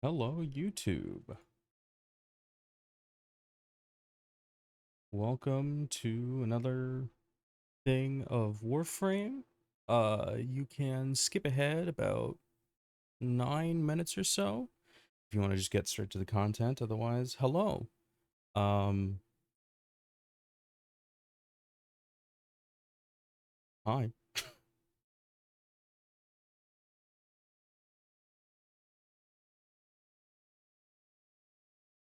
Hello, YouTube. Welcome to another thing of Warframe. You can skip ahead about 9 minutes or so if you want to just get straight to the content. Otherwise, hello. Um, Hi.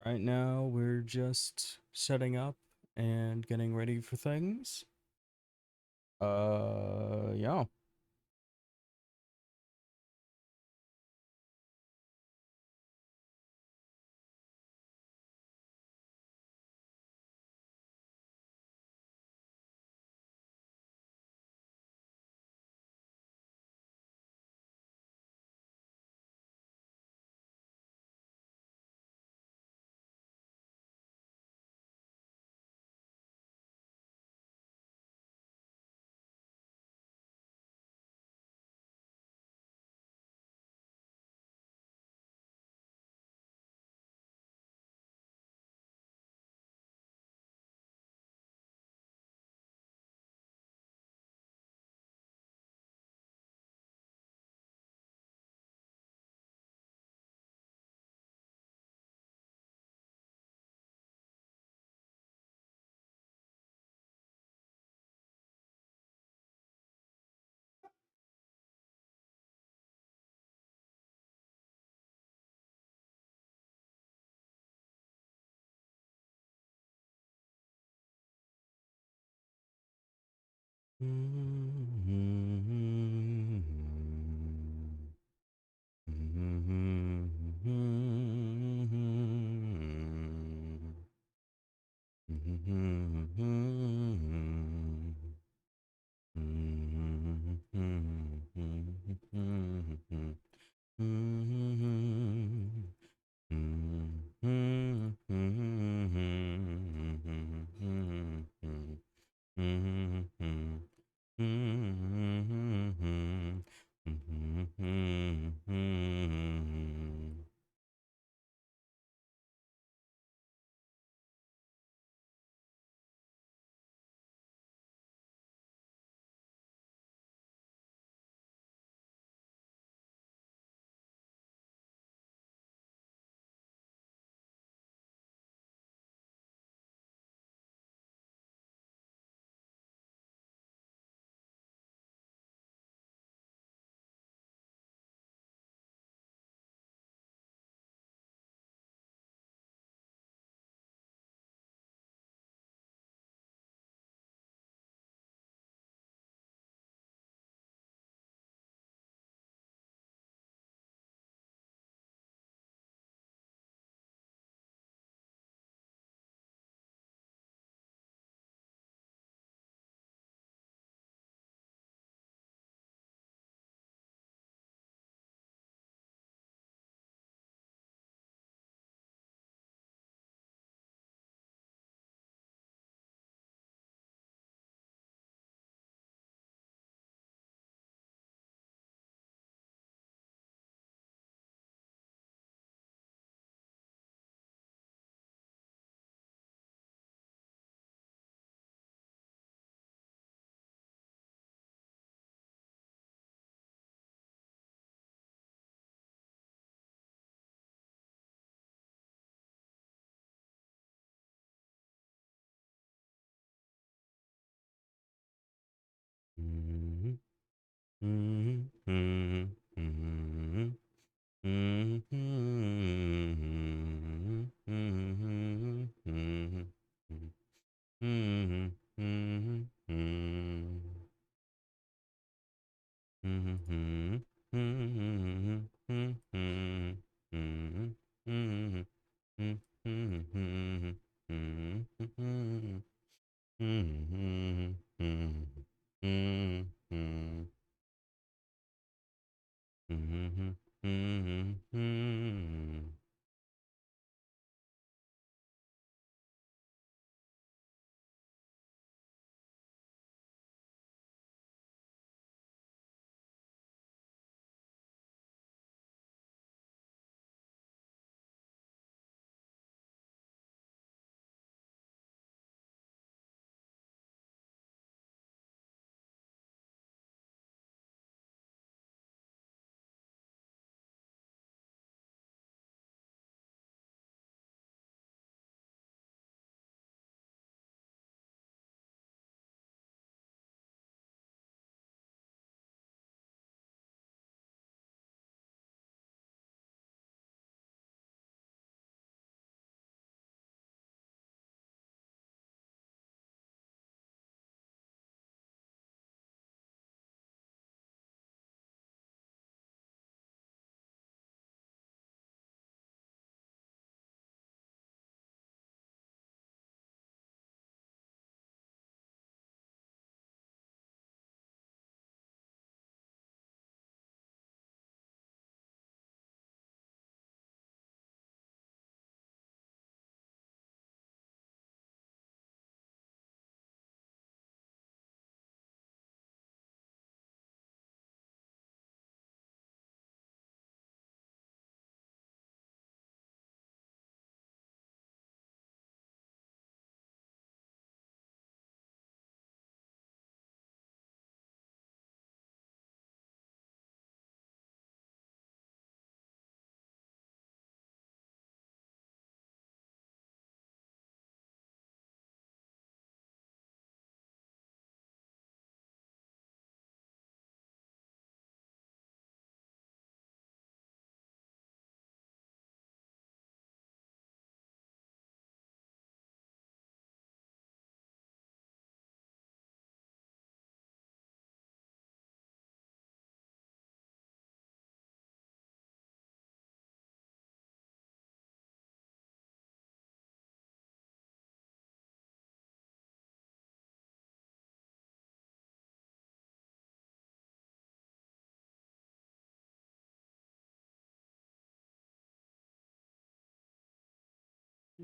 Right now, we're just setting up and getting ready for things. Yeah.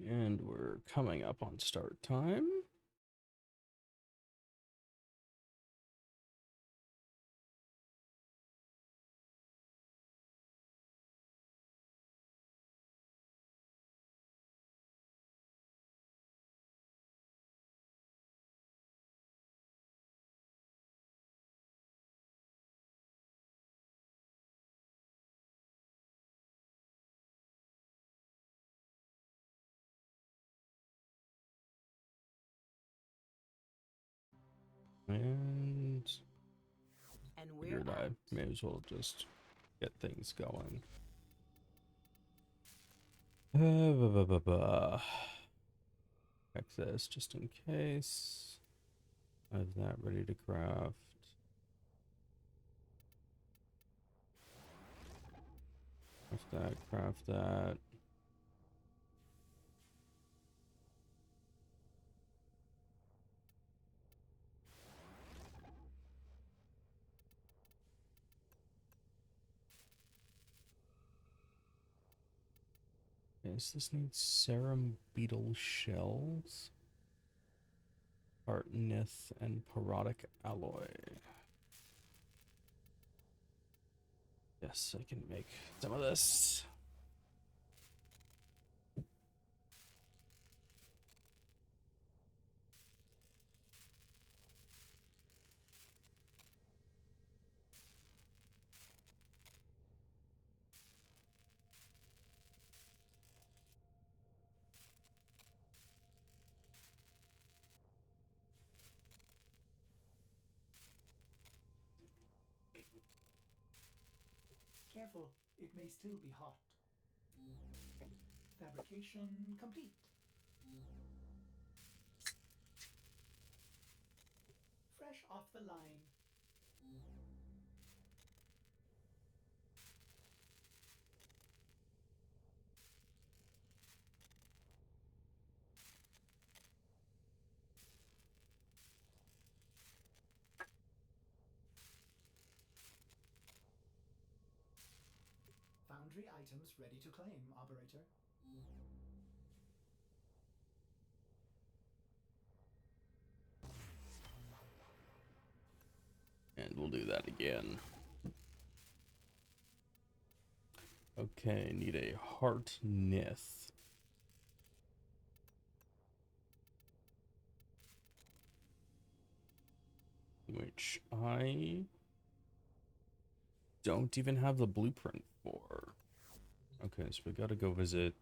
And we're coming up on start time. And figured I may as well just get things going. Check this just in case. I have that ready to craft. Craft that, craft that. Okay, so this needs serum beetle shells, tartnith, and porotic alloy. Yes, I can make some of this. Careful, it may still be hot. Fabrication complete. Fresh off the line. Foundry items ready to claim, operator. And we'll do that again. Okay, need a heart nith. Which I don't even have the blueprint for. Okay, so we gotta go visit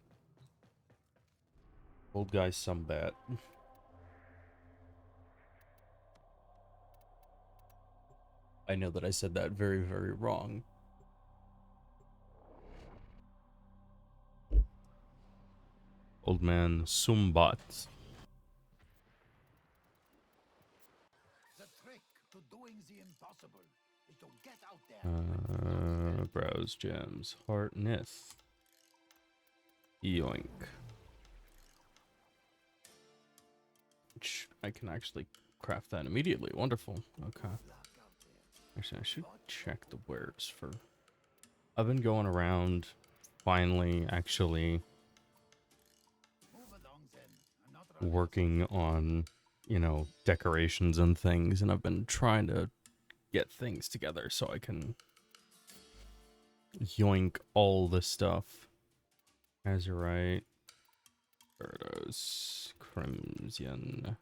old guy Sumbat. I know that I said that very, very wrong. Old man Sumbat. The trick to doing the impossible is to get out there. Browse gems. Heart nith. Yoink. Which I can actually craft that immediately. Wonderful. Okay. Actually, I should check the wares for... I've been going around finally actually working on, you know, decorations and things, and I've been trying to get things together so I can yoink all this stuff. Azurite, Gyarados, Crimson.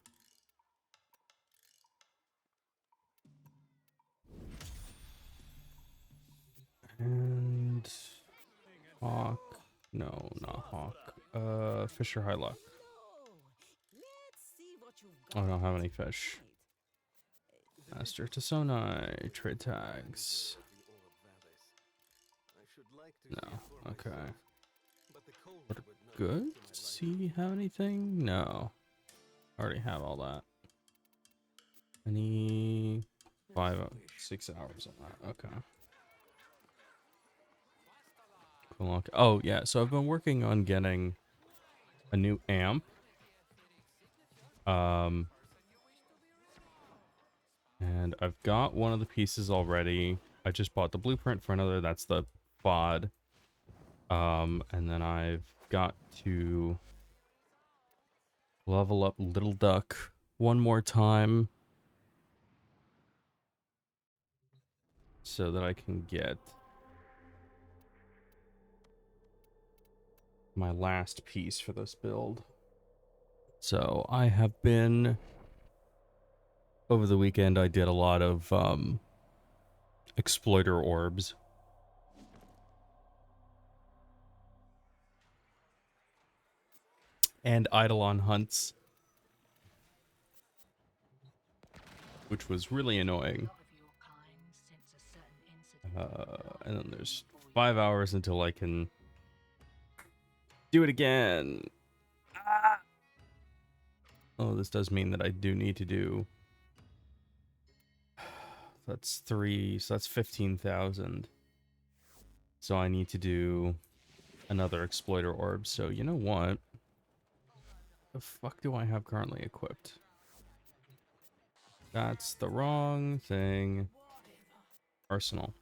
And Hawk. No, not Hawk. Fisher Hylock. I don't have any fish. Master Tasonai. Trade tags. No. Okay. What good? See, have anything? No. Already have all that. I need 6 hours on that. Okay. Cool. Oh, yeah. So I've been working on getting a new amp. And I've got one of the pieces already. I just bought the blueprint for another. That's the FOD. And then I've got to Level up Little Duck one more time so that I can get my last piece for this build. So I have been, over the weekend I did a lot of exploiter orbs. And Eidolon hunts, which was really annoying. And then there's 5 hours until I can do it again. Ah! Oh, this does mean that I do need to do... That's 3, so that's 15,000. So I need to do another exploiter orb. So you know what? The fuck do I have currently equipped? That's the wrong thing. Arsenal.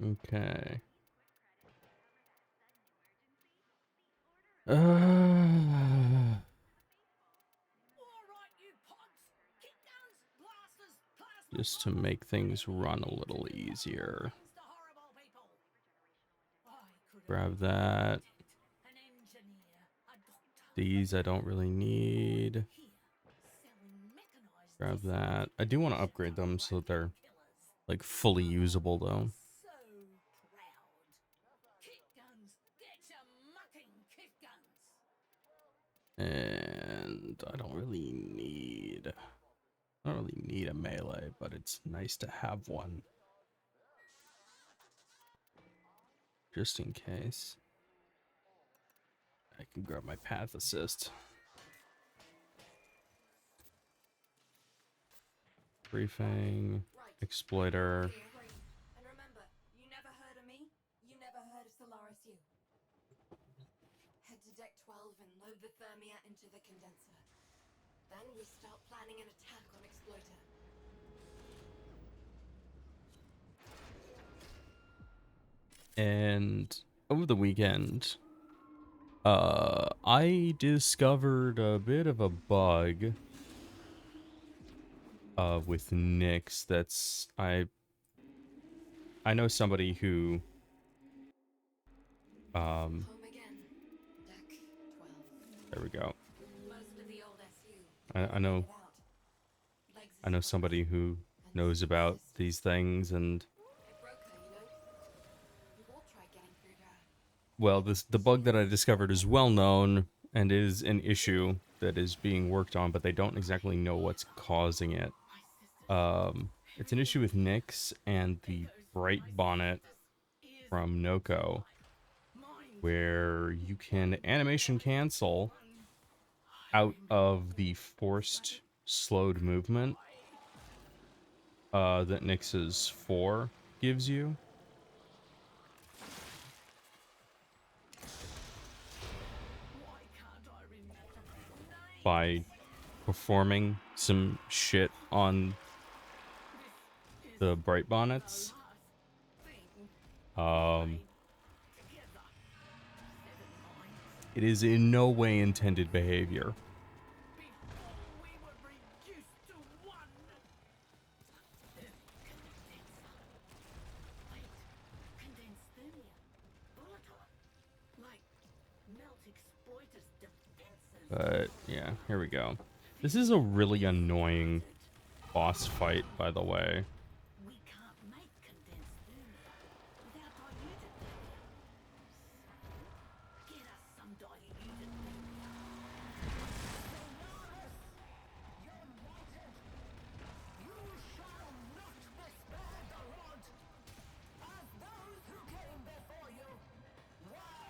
Okay. Just to make things run a little easier. Grab that. These I don't really need. Grab that. I do want to upgrade them so that they're like fully usable though. And I don't really need a melee, but it's nice to have one. Just in case. I can grab my path assist. Briefing, exploiter. And remember, you never heard of me, you never heard of Solaris U. Head to deck 12 and load the thermia into the condenser. Then we start planning an attack on Exploiter. And over the weekend, I discovered a bit of a bug with Nyx that's I know somebody who Home again. Deck 12. there we go. Most of the old SU. I know somebody who knows about these things, and It broke her, you know? We've all tried getting through to her. well, the bug that I discovered is well known and is an issue that is being worked on, but they don't exactly know what's causing it. It's an issue with Nyx and the Bright Bonnet from Noko, where you can animation cancel out of the forced slowed movement that Nyx's 4 gives you. By performing some shit on the Bright Bonnets. It is in no way intended behavior. But yeah, here we go. This is a really annoying boss fight, by the way. We can't make condensed thermia without diluted thermia. Get us some diluted thermia. You shall not be spared the rod, as those who came before you were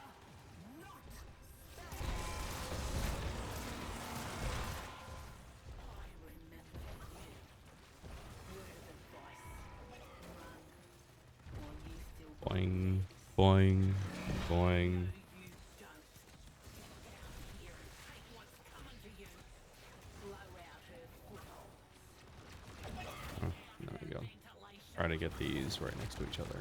not spared. I remember you. Word of advice. Run. Or you still got Boing, boing, boing. you don't. Get out here and take what's coming to you. Blow out her foothold. Oh, there we go. Try to get these right next to each other.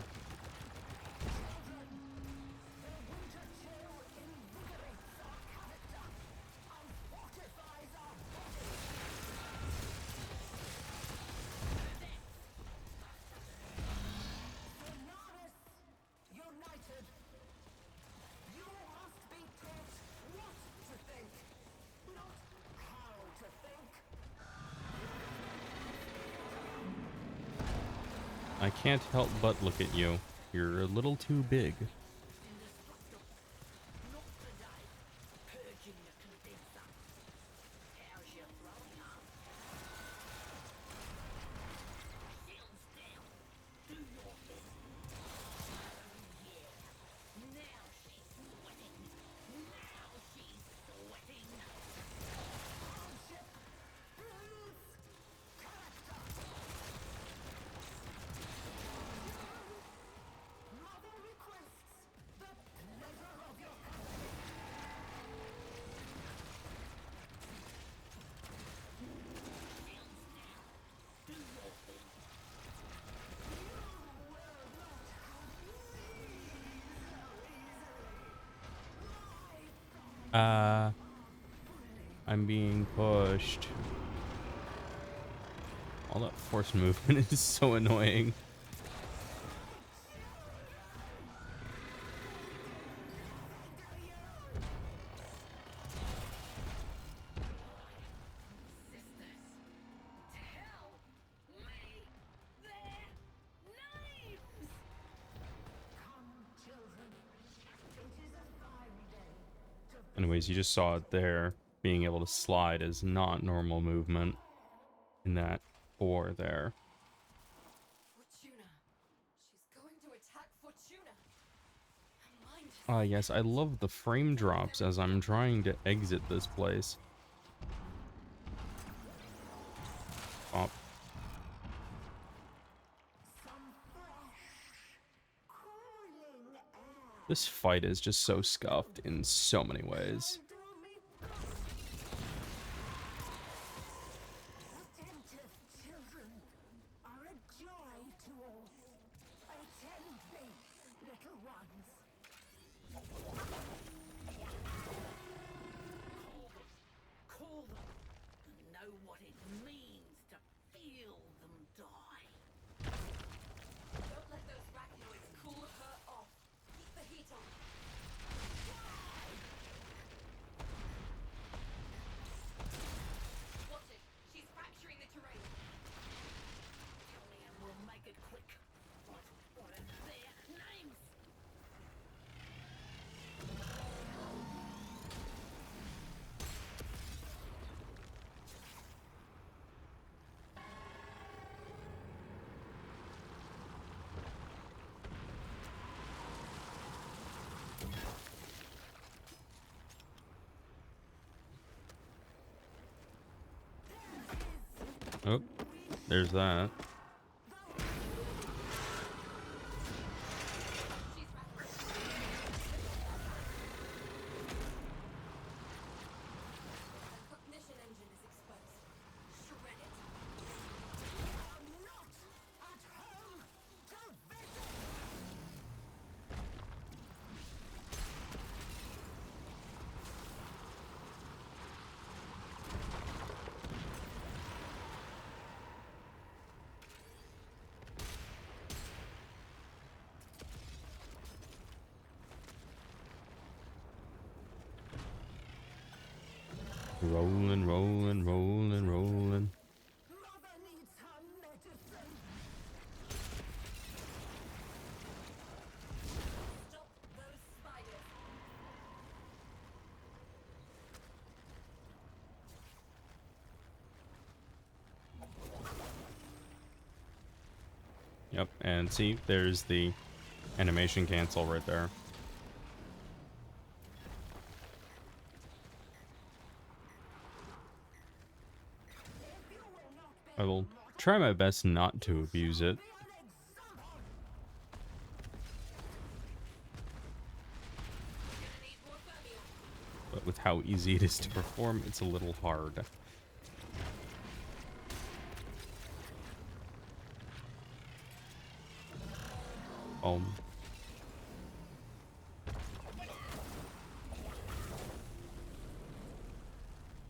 I can't help but look at you. You're a little too big. Indestructible. Not today. Purging the condenser. How's your throwing arm? Shields down. Do your best. Yeah. Now she's sweating. Now she's sweating. Hardship. Blues. Character. Mother requests the pleasure of your company. Shields down. Do your thing. You will not have me so easily. Uh, I'm being pushed. All that forced movement is so annoying. Sisters, tell me their names! Come, children. It is a fine day to Anyways, you just saw it there. Being able to slide is not normal movement in that ore there. Fortuna. She's going to attack Fortuna. Her mind is Ah, yes, I love the frame drops as I'm trying to exit this place. Oh, some fresh, cooling air. this fight is just so scuffed in so many ways. Do me attentive children are a joy to all. Attend me, little ones. Call them. Know what it means to feel them die. Don't let those arachnoids cool her off. Keep the heat on. Watch it. She's fracturing the terrain. Tell me and we'll make it quick. What are their names? Oh, there's that. She's back. The cognition engine is exposed. Shred it. You're not at home to visit. Rolling, rolling, rolling, rolling. Mother needs her medicine. Stop those spiders. Yep, and see, there's the animation cancel right there. If you will not be I will try my best not to abuse it, an example. Gonna need more thermia. but with how easy it is to perform, it's a little hard. Um.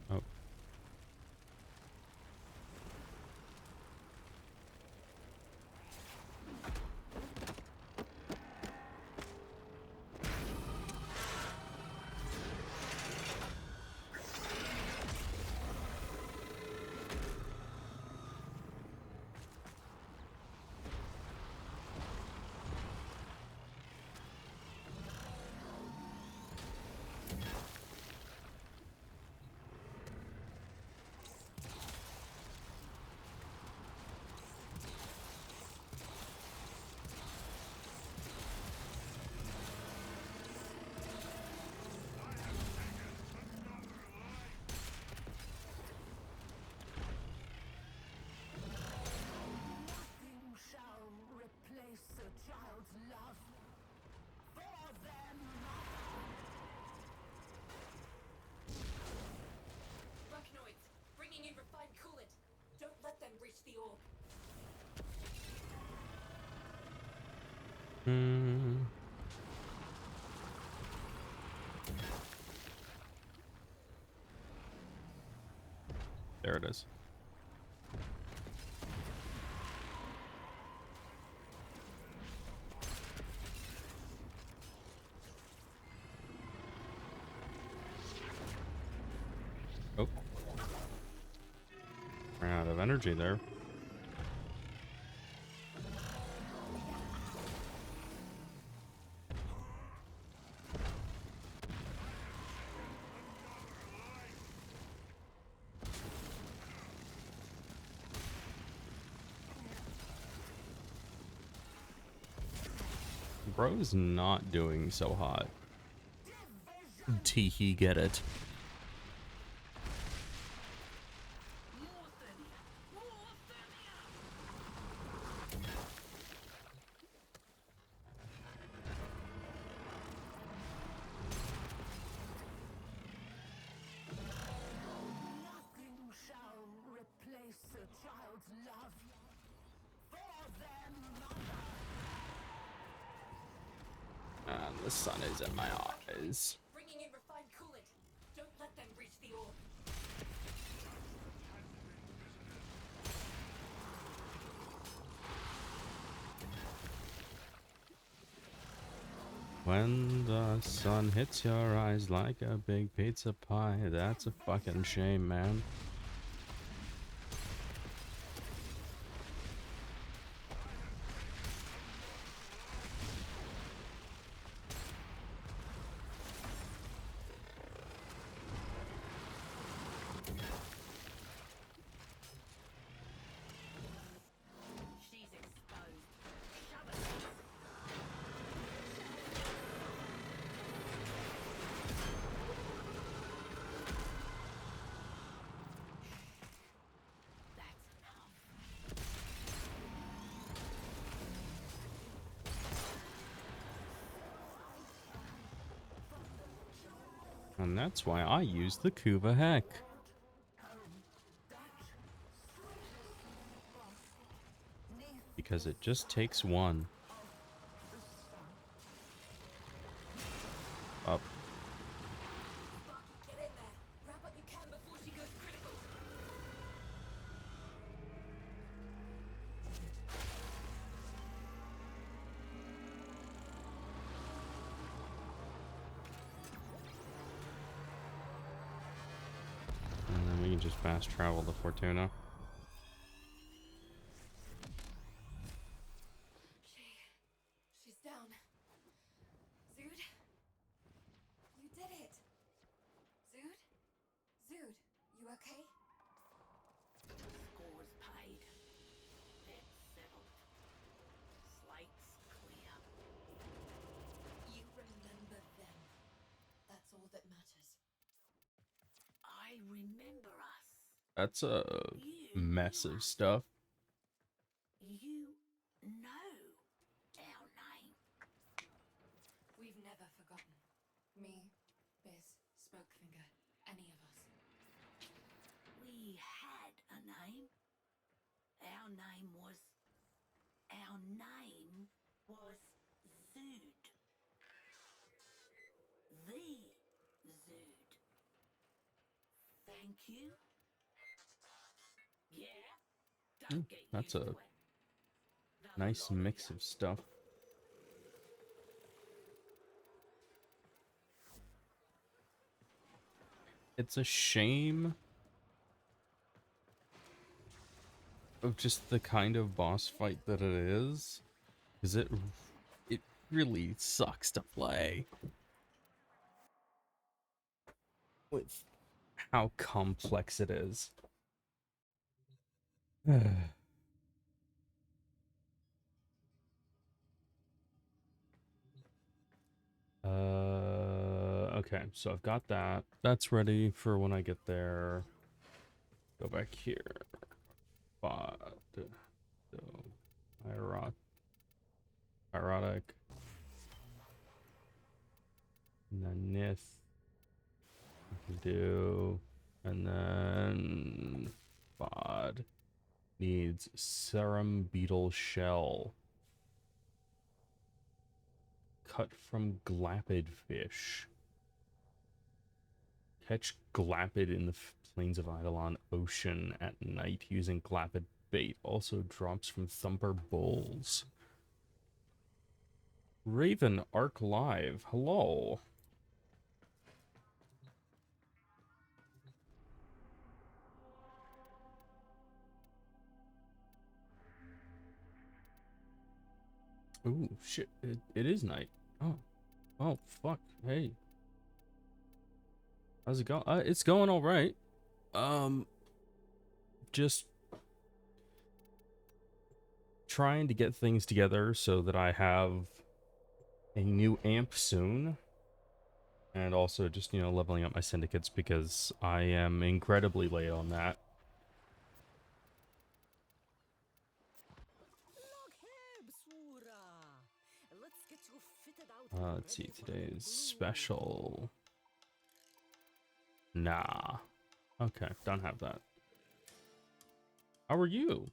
Oh. Hmm. There it is. Oh. Ran out of energy there. Bro's not doing so hot. Teehee, get it. Nothing shall replace a child's love for their mother. And the sun is in my eyes. Bringing in refined coolant. Don't let them reach the orb. When the sun hits your eyes like a big pizza pie, that's a fucking shame, man. She's exposed. Shove it. That's enough. And that's why I use the Kuva Heck. Because it just takes one. Up. Get in there. Grab what you can before she goes critical. And then we can just fast travel to Fortuna. She's down. Zood? You did it. Zood? Zood, you okay? Scores paid. Debts settled. Slate's clear. You remember them. That's all that matters. I remember us. That's a You mess knew of us. stuff. You know our name. We've never forgotten. Me, Biz, Spokefinger, any of us. We had a name. Our name was Zood. The Zood. Thank you. Yeah. Don't get That's used a to it. The nice lot of mix ya. of stuff. It's a shame of just the kind of boss fight that it is, because it really sucks to play with how complex it is. Okay, so I've got that. That's ready for when I get there. Go back here. But so erotic. And then Nith I can do. And then Bod needs Serum Beetle Shell. cut from glapid fish. Catch glapid in the plains of Eidolon Ocean at night using glapid bait. Also drops from thumper bowls. Raven Arc Live. Hello. Ooh, shit. It is night. Oh. Oh, fuck. Hey. How's it going? It's going all right. Just trying to get things together so that I have a new amp soon. And also just, you know, leveling up my syndicates because I am incredibly late on that. Look here, Bsura. Let's get you fitted out and Let's see, ready for the today's big blue. special. Nah. Okay, don't have that. How are you?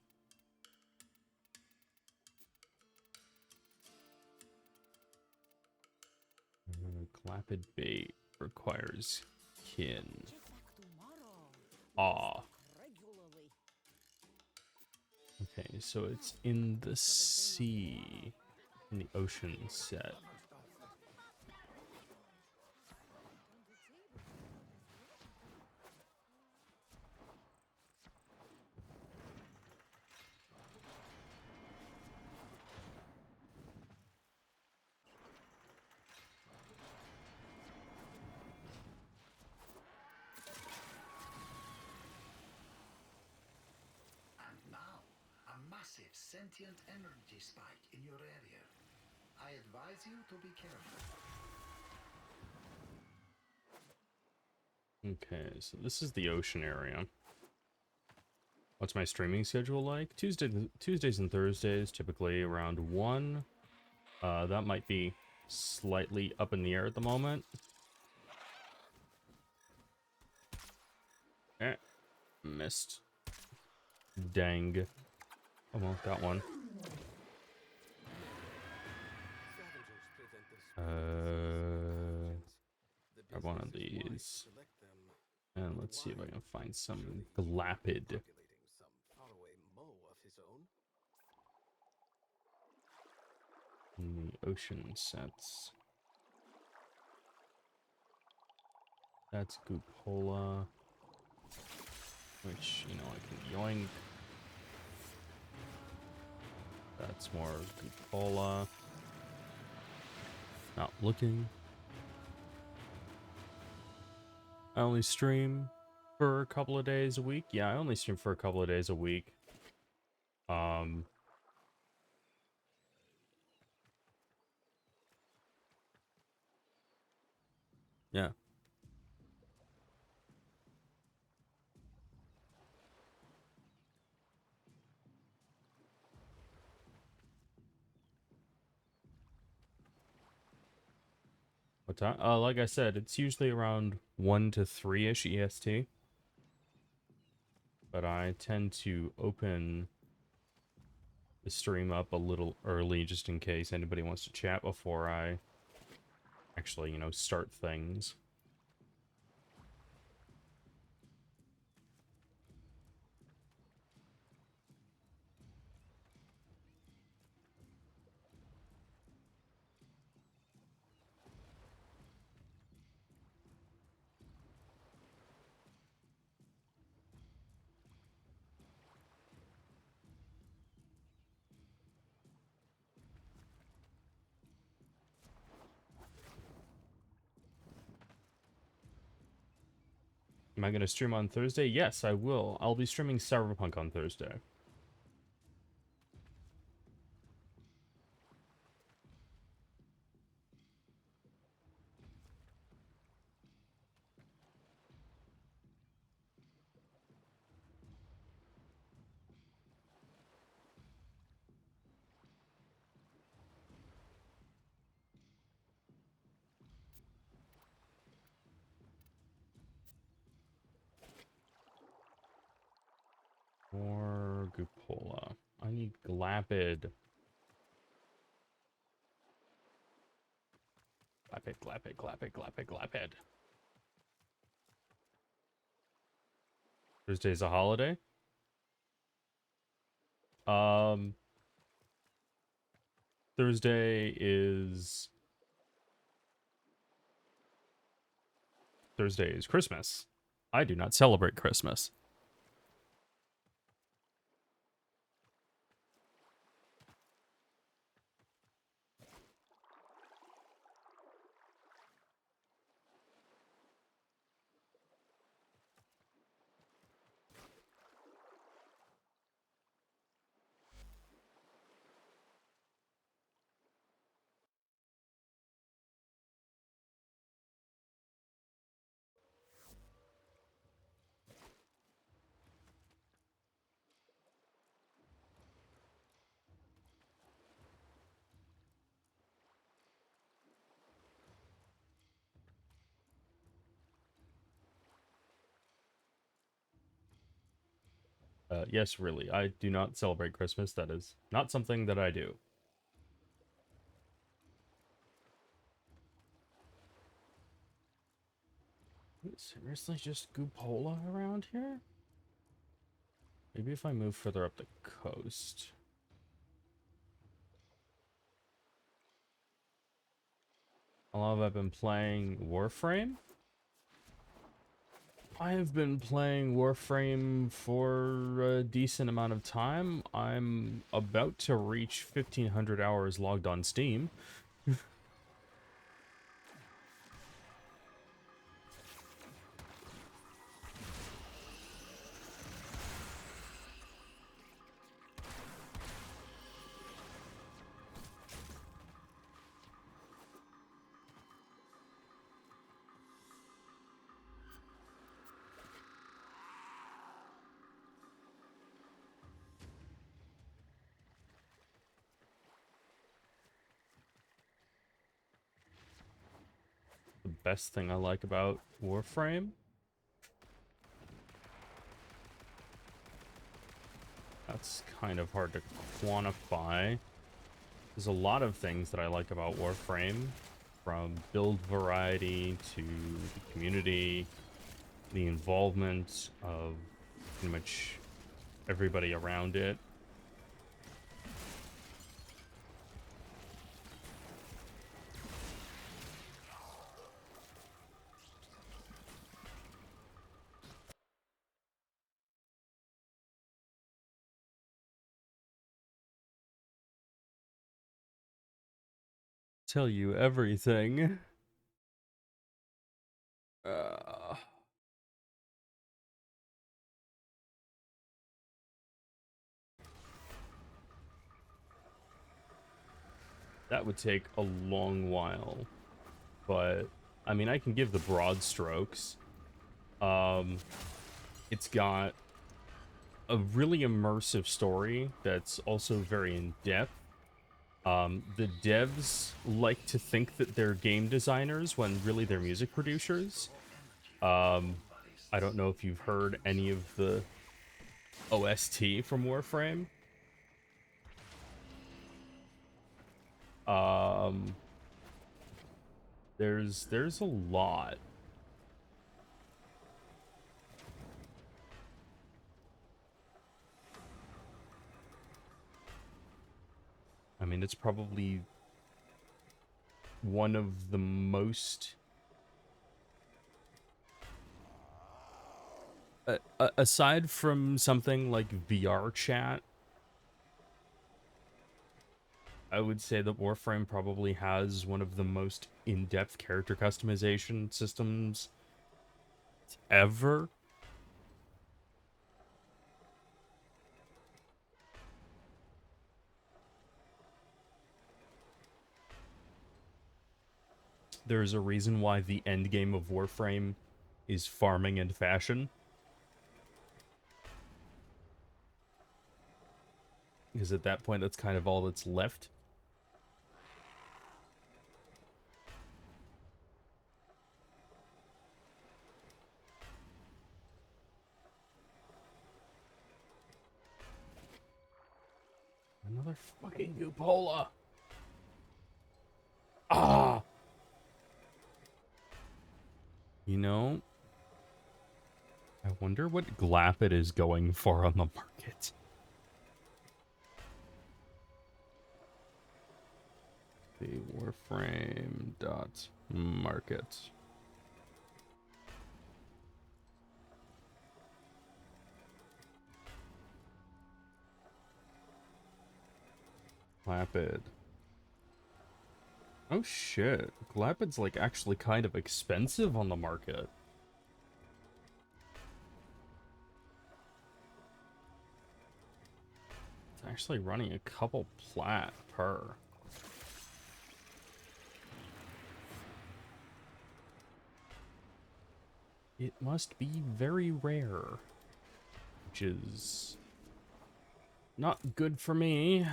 Clapped bait requires kin. Check back tomorrow. Ah. Regularly. Okay, so it's in the sea. In the ocean set. And now, a massive sentient energy spike in your area. I advise you to be careful. Okay, so this is the ocean area. What's my streaming schedule like? Tuesdays and Thursdays, typically around 1. That might be slightly up in the air at the moment. Missed. Dang. Oh well, got one. Grab one of these. And let's see if I can find some glapid. In the ocean sets. That's Gupola. Which, you know, I can yoink. That's more Gupola. Not looking. I only stream for a couple of days a week. Yeah, I only stream for a couple of days a week. Yeah. What time? Like I said, it's usually around 1 to 3-ish EST. But I tend to open the stream up a little early just in case anybody wants to chat before I actually, you know, start things. Am I going to stream on Thursday? Yes, I will. I'll be streaming Cyberpunk on Thursday. Or Gupola. I need Glapid. Clap it, clap it, clap it, clap it, clap it. Thursday's a holiday. Um, Thursday is Christmas. I do not celebrate Christmas. Yes, really. I do not celebrate Christmas. That is not something that I do. Seriously, just Goopola around here? Maybe if I move further up the coast. How long have I been playing Warframe? I have been playing Warframe for a decent amount of time. I'm about to reach 1,500 hours logged on Steam. The best thing I like about Warframe? That's kind of hard to quantify. There's a lot of things that I like about Warframe, from build variety to the community, the involvement of pretty much everybody around it. Tell you everything. Uh, that would take a long while, but I mean, I can give the broad strokes. It's got a really immersive story that's also very in depth. The devs like to think that they're game designers when really they're music producers. I don't know if you've heard any of the OST from Warframe. Um, there's a lot. I mean, it's probably one of the most aside from something like VR chat, I would say that Warframe probably has one of the most in-depth character customization systems ever. There's a reason why the end game of Warframe is farming and fashion. Because at that point, that's kind of all that's left. Another fucking Goopola. Ah! You know, I wonder what Glapid is going for on the market. The Warframe dot market. Glapid. Oh shit. Glapid's like actually kind of expensive on the market. It's actually running a couple plat per. It must be very rare, which is not good for me.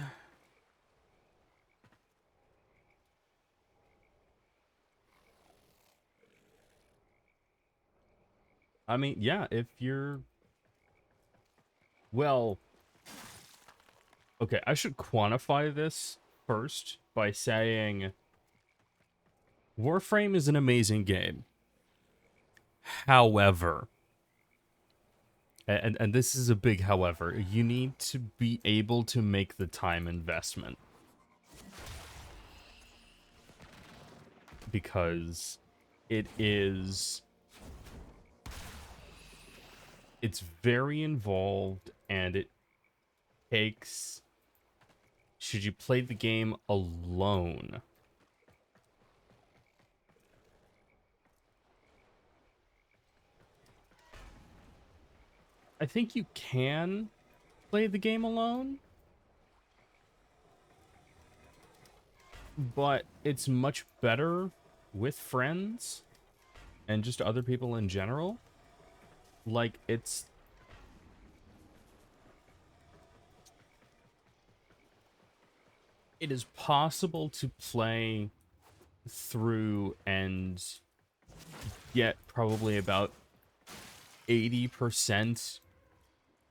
I mean, yeah, if you're... Well, okay, I should quantify this first by saying Warframe is an amazing game. However, and this is a big however, you need to be able to make the time investment. Because it's very involved, and it takes... Should you play the game alone? I think you can play the game alone, but it's much better with friends and just other people in general. Like, it is possible to play through and get probably about 80%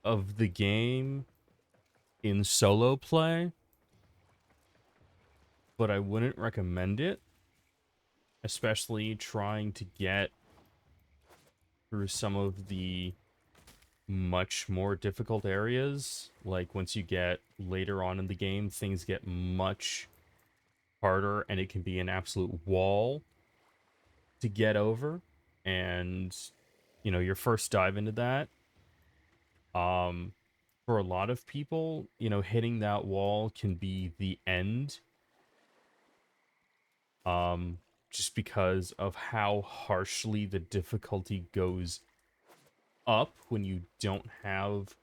of the game in solo play, but I wouldn't recommend it, especially trying to get through some of the much more difficult areas. Like, once you get later on in the game, things get much harder, and it can be an absolute wall to get over. And, you know, your first dive into that, for a lot of people, you know, hitting that wall can be the end. Just because of how harshly the difficulty goes up when you don't have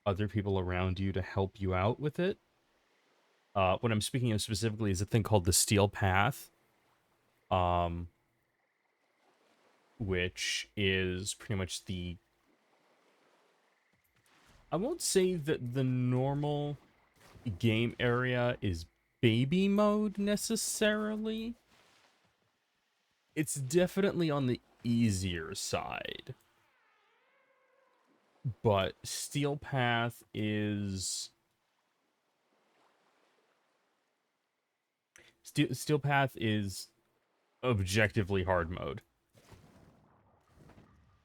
other people around you to help you out with it. What I'm speaking of specifically is a thing called the Steel Path, which is pretty much the... I won't say that the normal game area is baby mode necessarily. It's definitely on the easier side. But Steel Path is... Steel Path is objectively hard mode.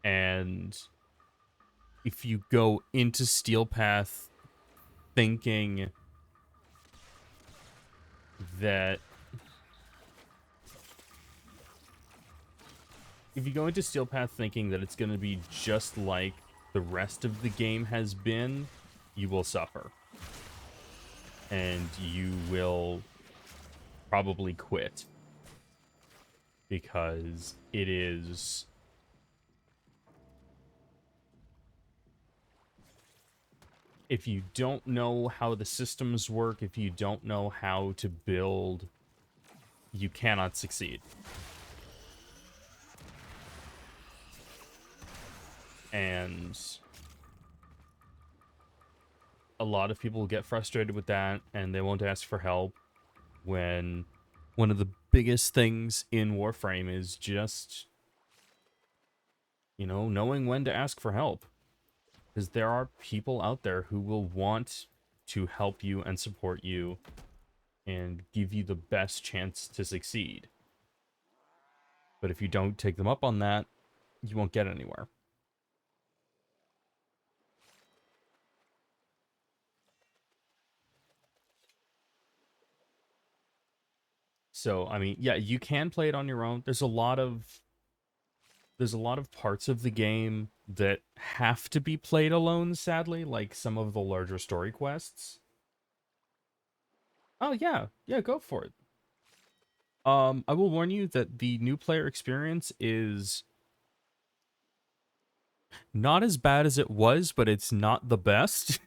And if you go into Steel Path thinking that... If you go into Steel Path thinking that it's going to be just like the rest of the game has been, you will suffer. And you will probably quit. Because it is... If you don't know how the systems work, if you don't know how to build, you cannot succeed. And a lot of people get frustrated with that, and they won't ask for help, when one of the biggest things in Warframe is just, you know, knowing when to ask for help. Because there are people out there who will want to help you and support you and give you the best chance to succeed. But if you don't take them up on that, you won't get anywhere. So, I mean, yeah, you can play it on your own. There's a lot of parts of the game that have to be played alone, sadly, like some of the larger story quests. Oh yeah, yeah, go for it. I will warn you that the new player experience is not as bad as it was, but it's not the best.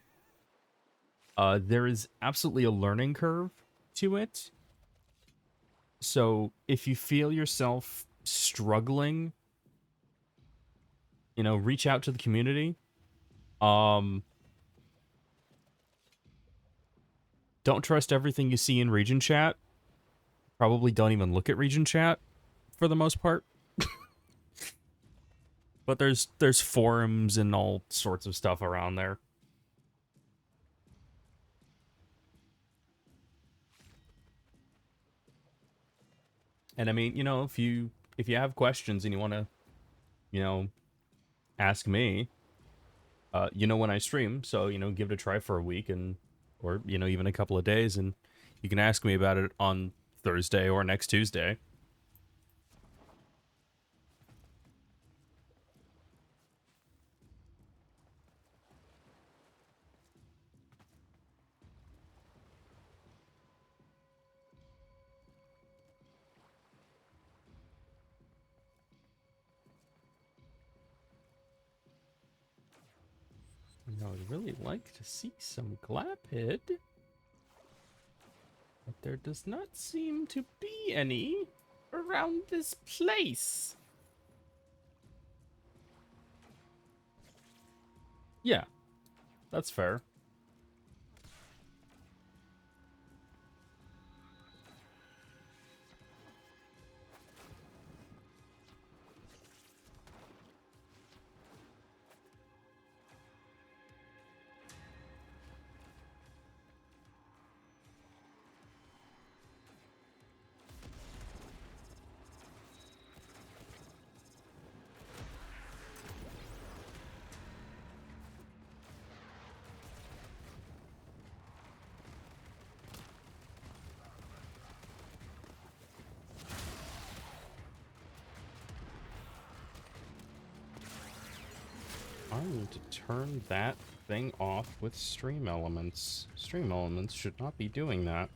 There is absolutely a learning curve to it. So if you feel yourself struggling, reach out to the community. Um, don't trust everything you see in region chat. Probably don't even look at region chat for the most part. But there's forums and all sorts of stuff around there. And I mean, if you have questions and you want to, you know, ask me, when I stream, so give it a try for a week or even a couple of days, and you can ask me about it on Thursday or next Tuesday. I would really like to see some Glapid, but there does not seem to be any around this place. Yeah, that's fair. I need to turn that thing off with stream elements. Stream elements should not be doing that.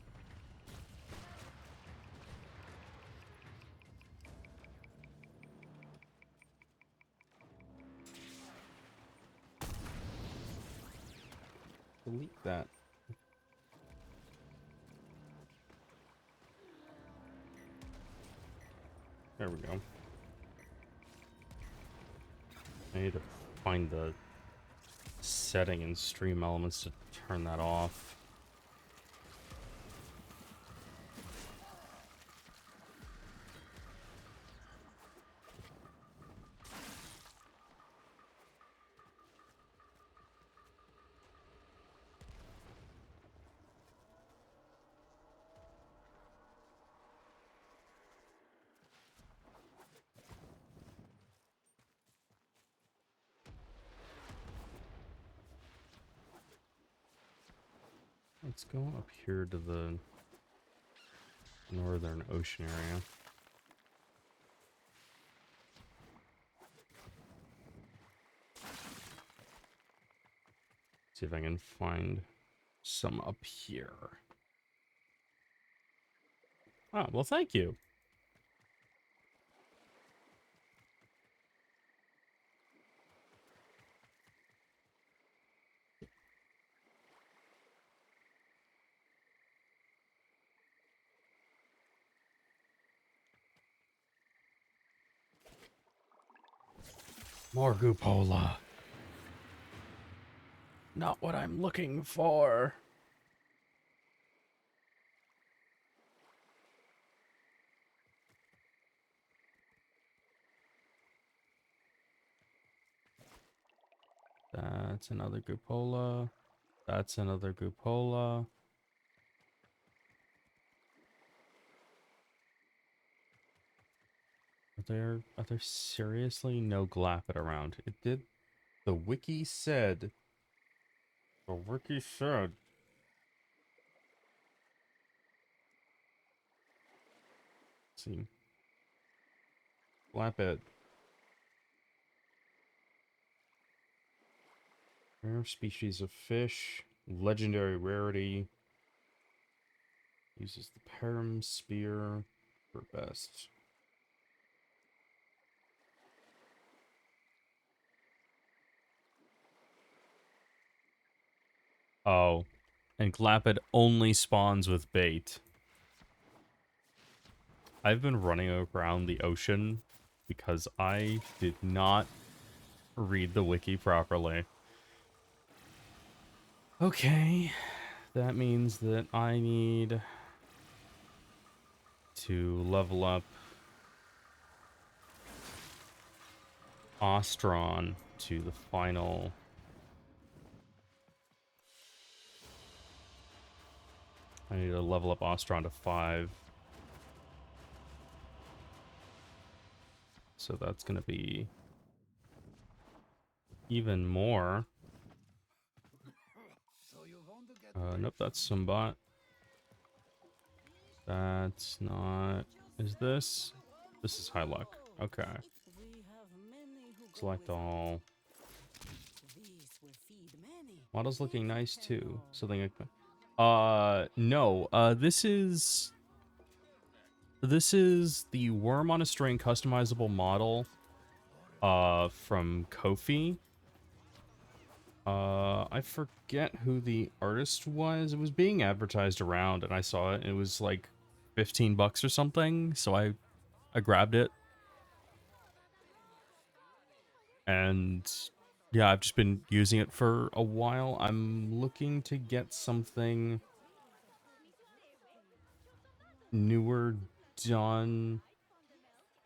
Delete that. There we go. I need to find the setting in stream elements to turn that off. Let's go up here to the Northern Ocean area. See if I can find some up here. Oh, well, thank you. More Gupola. Not what I'm looking for. That's another Gupola. That's another Gupola. But Are there seriously no Glappet around? It did. The wiki said. The wiki said. Let's see. Glappet. Rare species of fish. Legendary rarity. Uses the Param Spear for best. Oh. And Glappet only spawns with bait. I've been running around the ocean because I did not read the wiki properly. Okay. That means that I need to level up Ostron to the final. I need to level up Ostron to 5. So that's going to be even more. Nope, that's some bot. That's not... Is this? This is high luck. Okay. Select all. Model's looking nice too. Something like that. No. This is the Worm on a String customizable model from Kofi. I forget who the artist was. It was being advertised around and I saw it. It was like $15 or something, so I grabbed it. And yeah, I've just been using it for a while. I'm looking to get something newer done.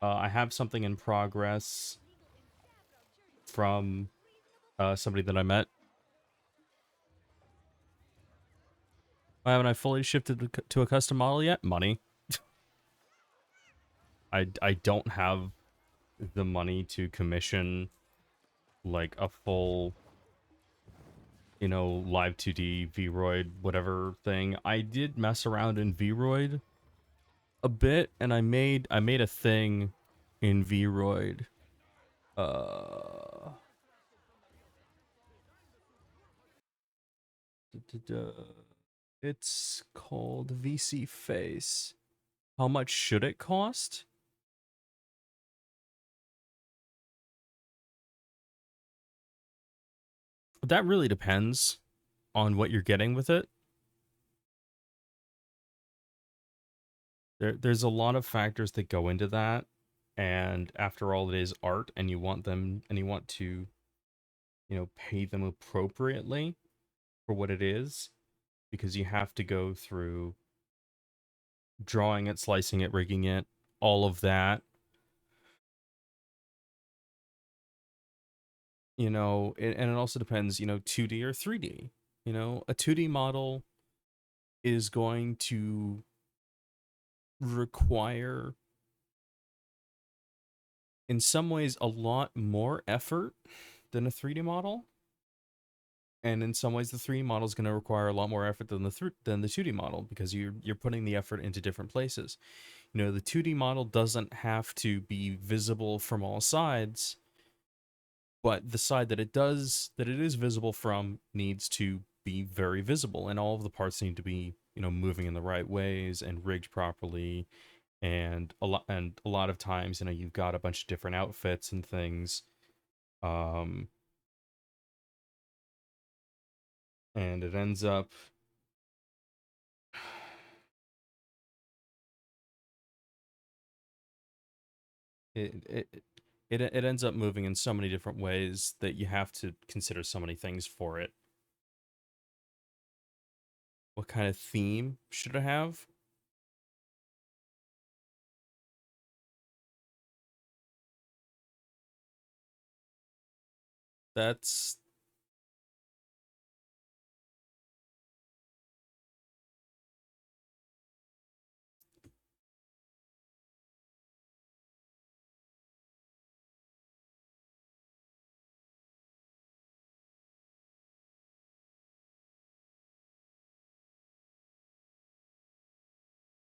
I have something in progress from somebody that I met. Why haven't I fully shifted to a custom model yet? Money. I don't have the money to commission like a full, you know, live 2D Vroid whatever thing. I did mess around in Vroid a bit, and I made a thing in Vroid. It's called VC Face. How much should it cost? That really depends on what you're getting with it. There's a lot of factors that go into that, and after all, it is art, and you want to, you know, pay them appropriately for what it is, because you have to go through drawing it, slicing it, rigging it, all of that. You know, and it also depends, you know, 2D or 3D. You know, a 2D model is going to require, in some ways, a lot more effort than a 3D model. And in some ways, the 3D model is going to require a lot more effort than the 2D model, because you're putting the effort into different places. You know, the 2D model doesn't have to be visible from all sides, but the side that it is visible from needs to be very visible, and all of the parts need to be, you know, moving in the right ways and rigged properly. And a lot of times, you know, you've got a bunch of different outfits and things. And it ends up it it ends up moving in so many different ways that you have to consider so many things for it. What kind of theme should it have? That's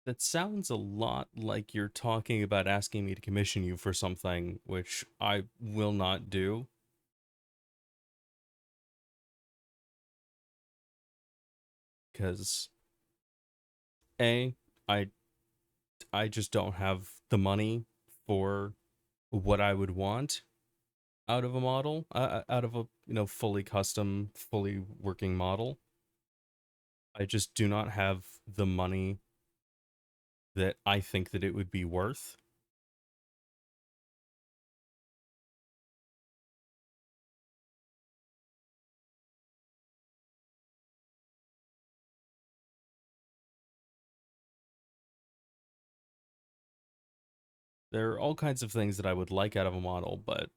That sounds a lot like you're talking about asking me to commission you for something, which I will not do. Because A, I I just don't have the money for what I would want out of a model, out of a, fully custom, fully working model. I just do not have the money that I think that it would be worth. There are all kinds of things that I would like out of a model, but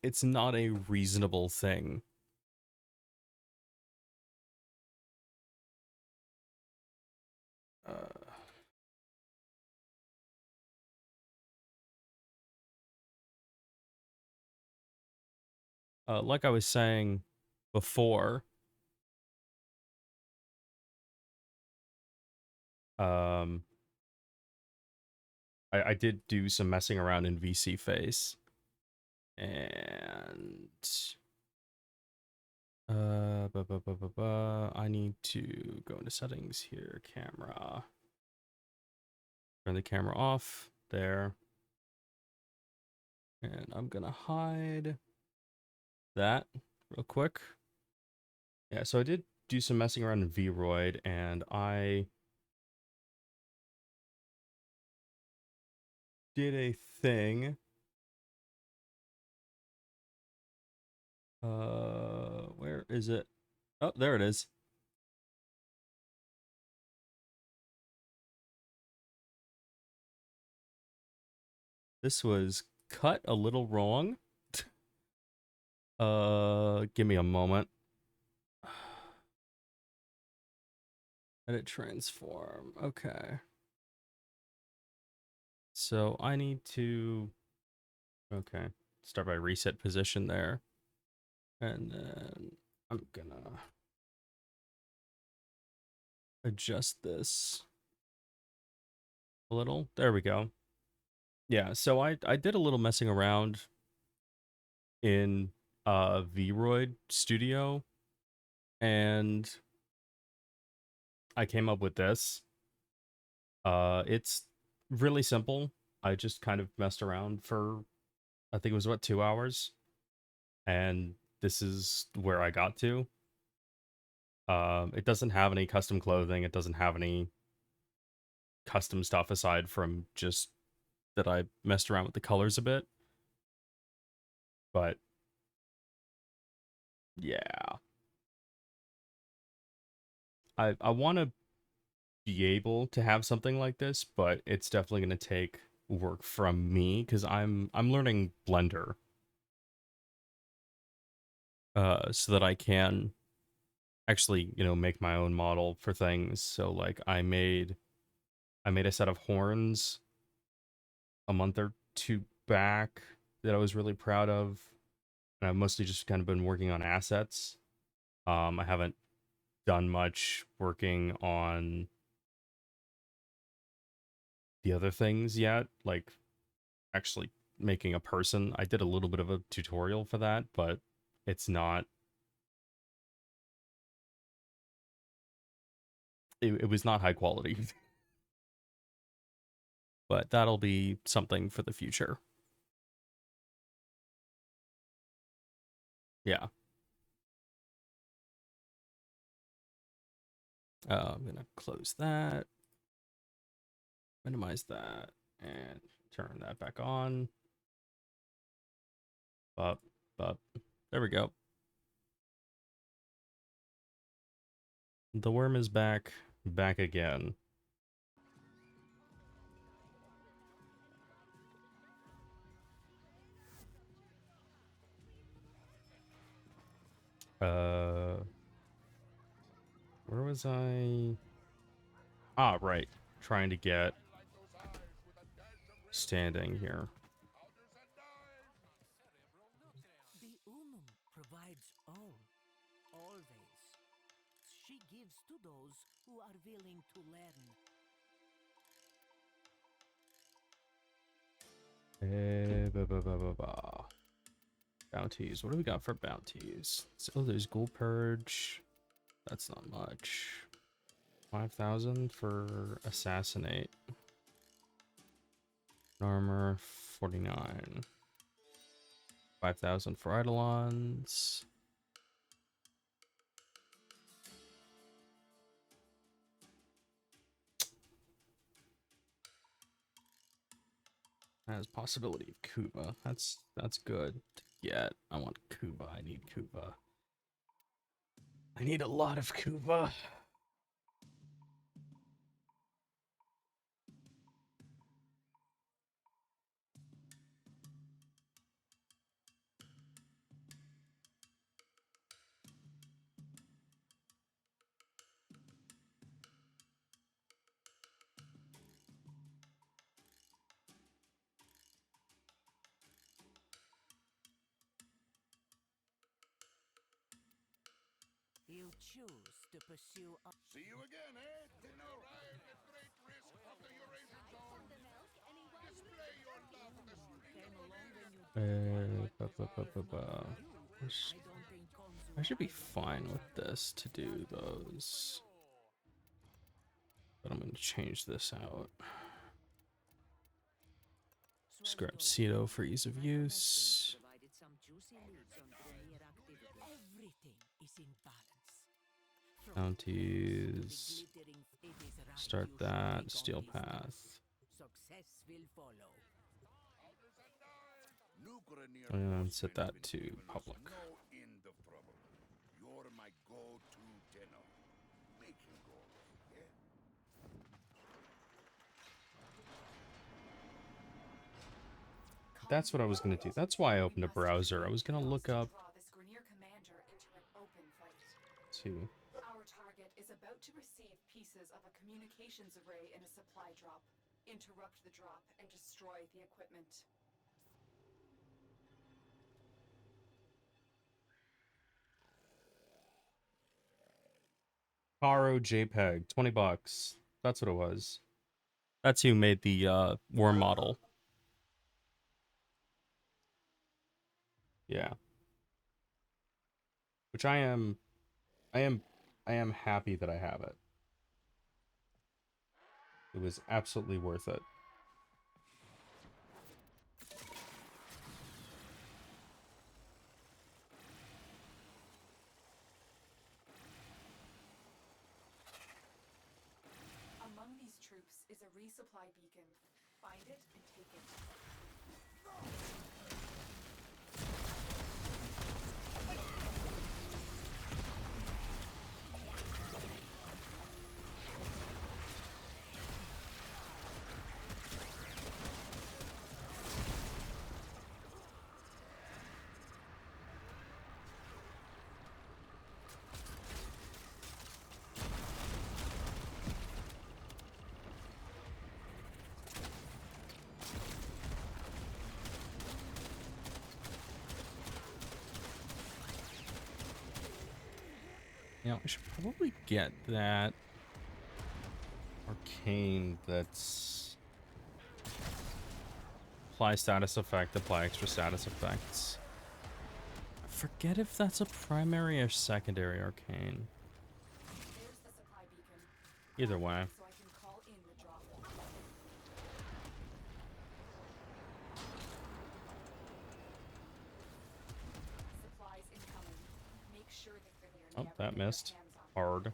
it's not a reasonable thing. Like I was saying before, um, I did do some messing around in VC Face, and I need to go into settings here, camera, turn the camera off there, and I'm gonna hide that real quick. Yeah, so I did do some messing around in Vroid, and I did a thing. Where is it? Oh, there it is. This was cut a little wrong. Give me a moment. Edit transform. Okay. So I need to, okay, start by reset position there. And then I'm gonna adjust this a little. There we go. Yeah, so I did a little messing around in Vroid Studio, and I came up with this. It's really simple. I just kind of messed around for, I think it was, what, 2 hours? And this is where I got to. It doesn't have any custom clothing. It doesn't have any custom stuff aside from just that I messed around with the colors a bit. But yeah, I want to be able to have something like this, but it's definitely going to take work from me because I'm learning Blender, so that I can actually, make my own model for things. So like I made a set of horns a month or two back that I was really proud of, and I've mostly just kind of been working on assets. I haven't done much working on the other things yet, like actually making a person. I did a little bit of a tutorial for that, but it's not, it was not high quality. But that'll be something for the future. Yeah. I'm gonna close that, minimize that, and turn that back on. But there we go. The worm is back again. Uh, where was I? Ah, right. Trying to get standing here. The Unum provides all, always. She gives to those who are willing to learn. Bounties. What do we got for bounties? Oh, there's gold purge. That's not much. 5,000 for assassinate. Armor 49. 5,000 for eidolons. Has possibility of Kuba. That's good to get. I want Kuba. I need Kuba. I need a lot of Kuba. You choose to pursue a See you again, eh? Dinner arrived at great risk of the Eurasian zone. Display your love for the stream came of along when you There's- I don't think Konzu I should be either. fine with this to do those. But I'm going to change this out. Scrap Ceto for ease of use. Provided some juicy leads on Grineer activity. Everything is in balance. From Bounties. the glittering, it is right Start you should that. take on Steel this path. task. Success will follow. New Grenier And force set train's that been to giving us public. No end of trouble. You're my go-to tenor. Make him go away, yeah? That's what I was going to do. That's why I opened a browser. I was going to look up. This Grenier commander into an open fight. To Our target is about to receive pieces of a communications array in a supply drop. Interrupt the drop and destroy the equipment. Caro JPEG, $20. That's what it was. That's who made the war model. Yeah. Which I am happy that I have it. It was absolutely worth it. Among these troops is a resupply beacon. Find it and take it. Yeah, we should probably get that arcane that's apply status effect, apply extra status effects. I forget if that's a primary or secondary arcane. There's the supply beacon. Either way. So I can call in the drop. Supplies incoming. Make sure the Grenier Oh, never that get their missed. hands on them. Hard.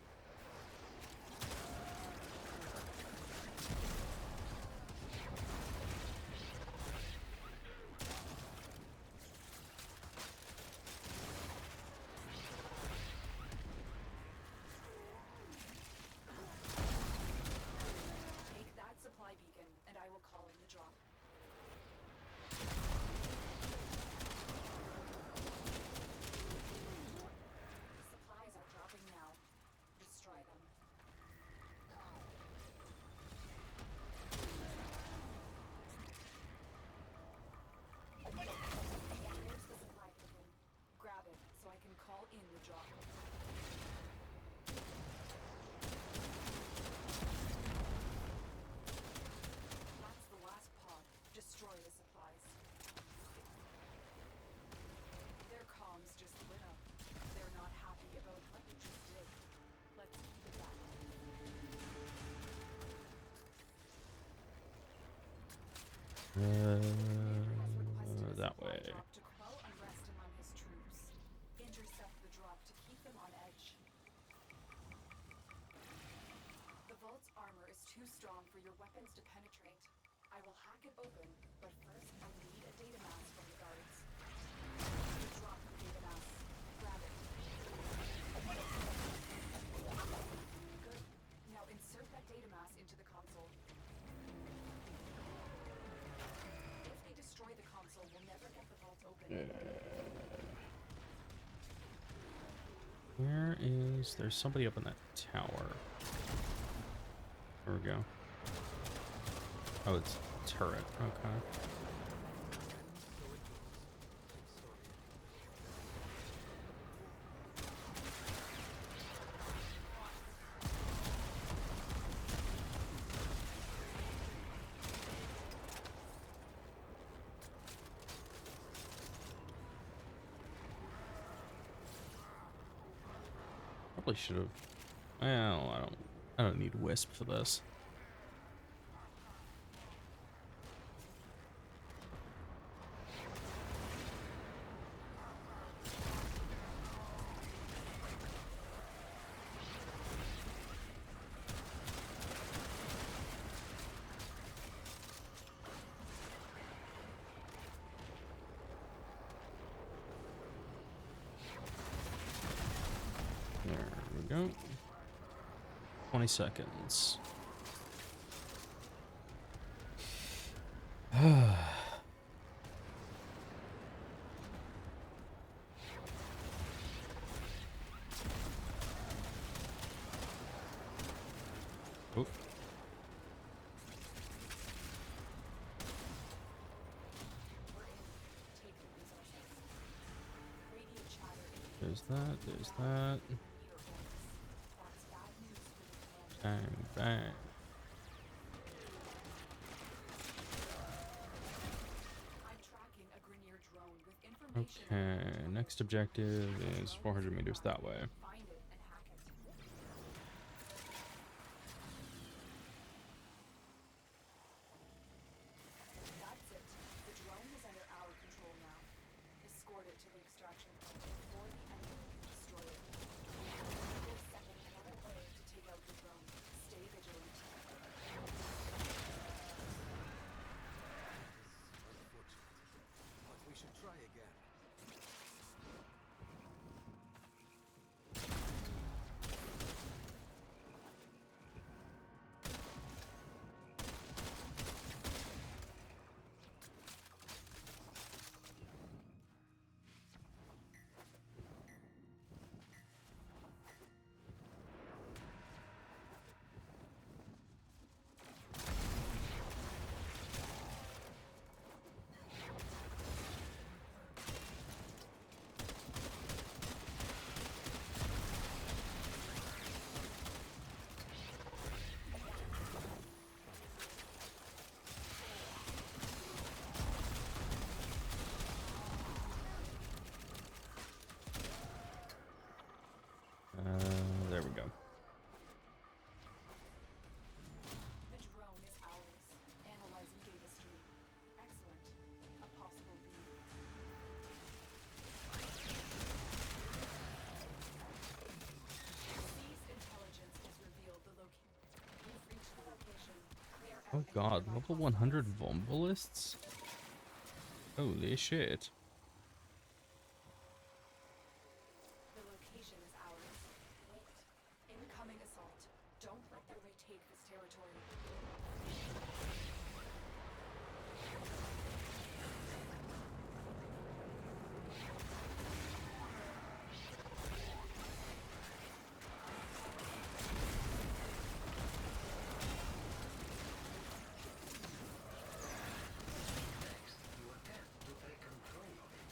Take that supply beacon, and I will call in the drop. Supplies are dropping now. The Imperials requested a That supply way. drop to quell unrest among his troops. Intercept the drop to keep them on edge. The vault's armor is too strong for your weapons to penetrate. I will hack it open, but first I need a data mass from the guards. Drop the data mass. Grab it. Good. Now insert that data mass into the console. If they destroy the console, we'll never get the vault open. Where is... There's somebody up in that tower. There we go. Oh, it's turret. Okay. Probably should have. Well, I don't need Wisp for this. There we go. 20 seconds. Oh, there's that, there's that. Bang, bang. Okay, next objective is 400 meters that way. That's it. The drone is under our control now. Escort it to the extraction point before the enemy can destroy it. We're sending another wave to take out the drone. Stay vigilant. Unfortunate. But we should try again. There we go. The drone is ours. Analyzing data stream. Excellent. A possible lead. Seized intelligence has revealed the location. We've reached the location. Clear out Oh any god, nearby level hostiles. 100 Vombalists? Holy shit. The location is ours. Wait. Incoming assault. Don't let them retake this territory. Next, you attempt to take control of it.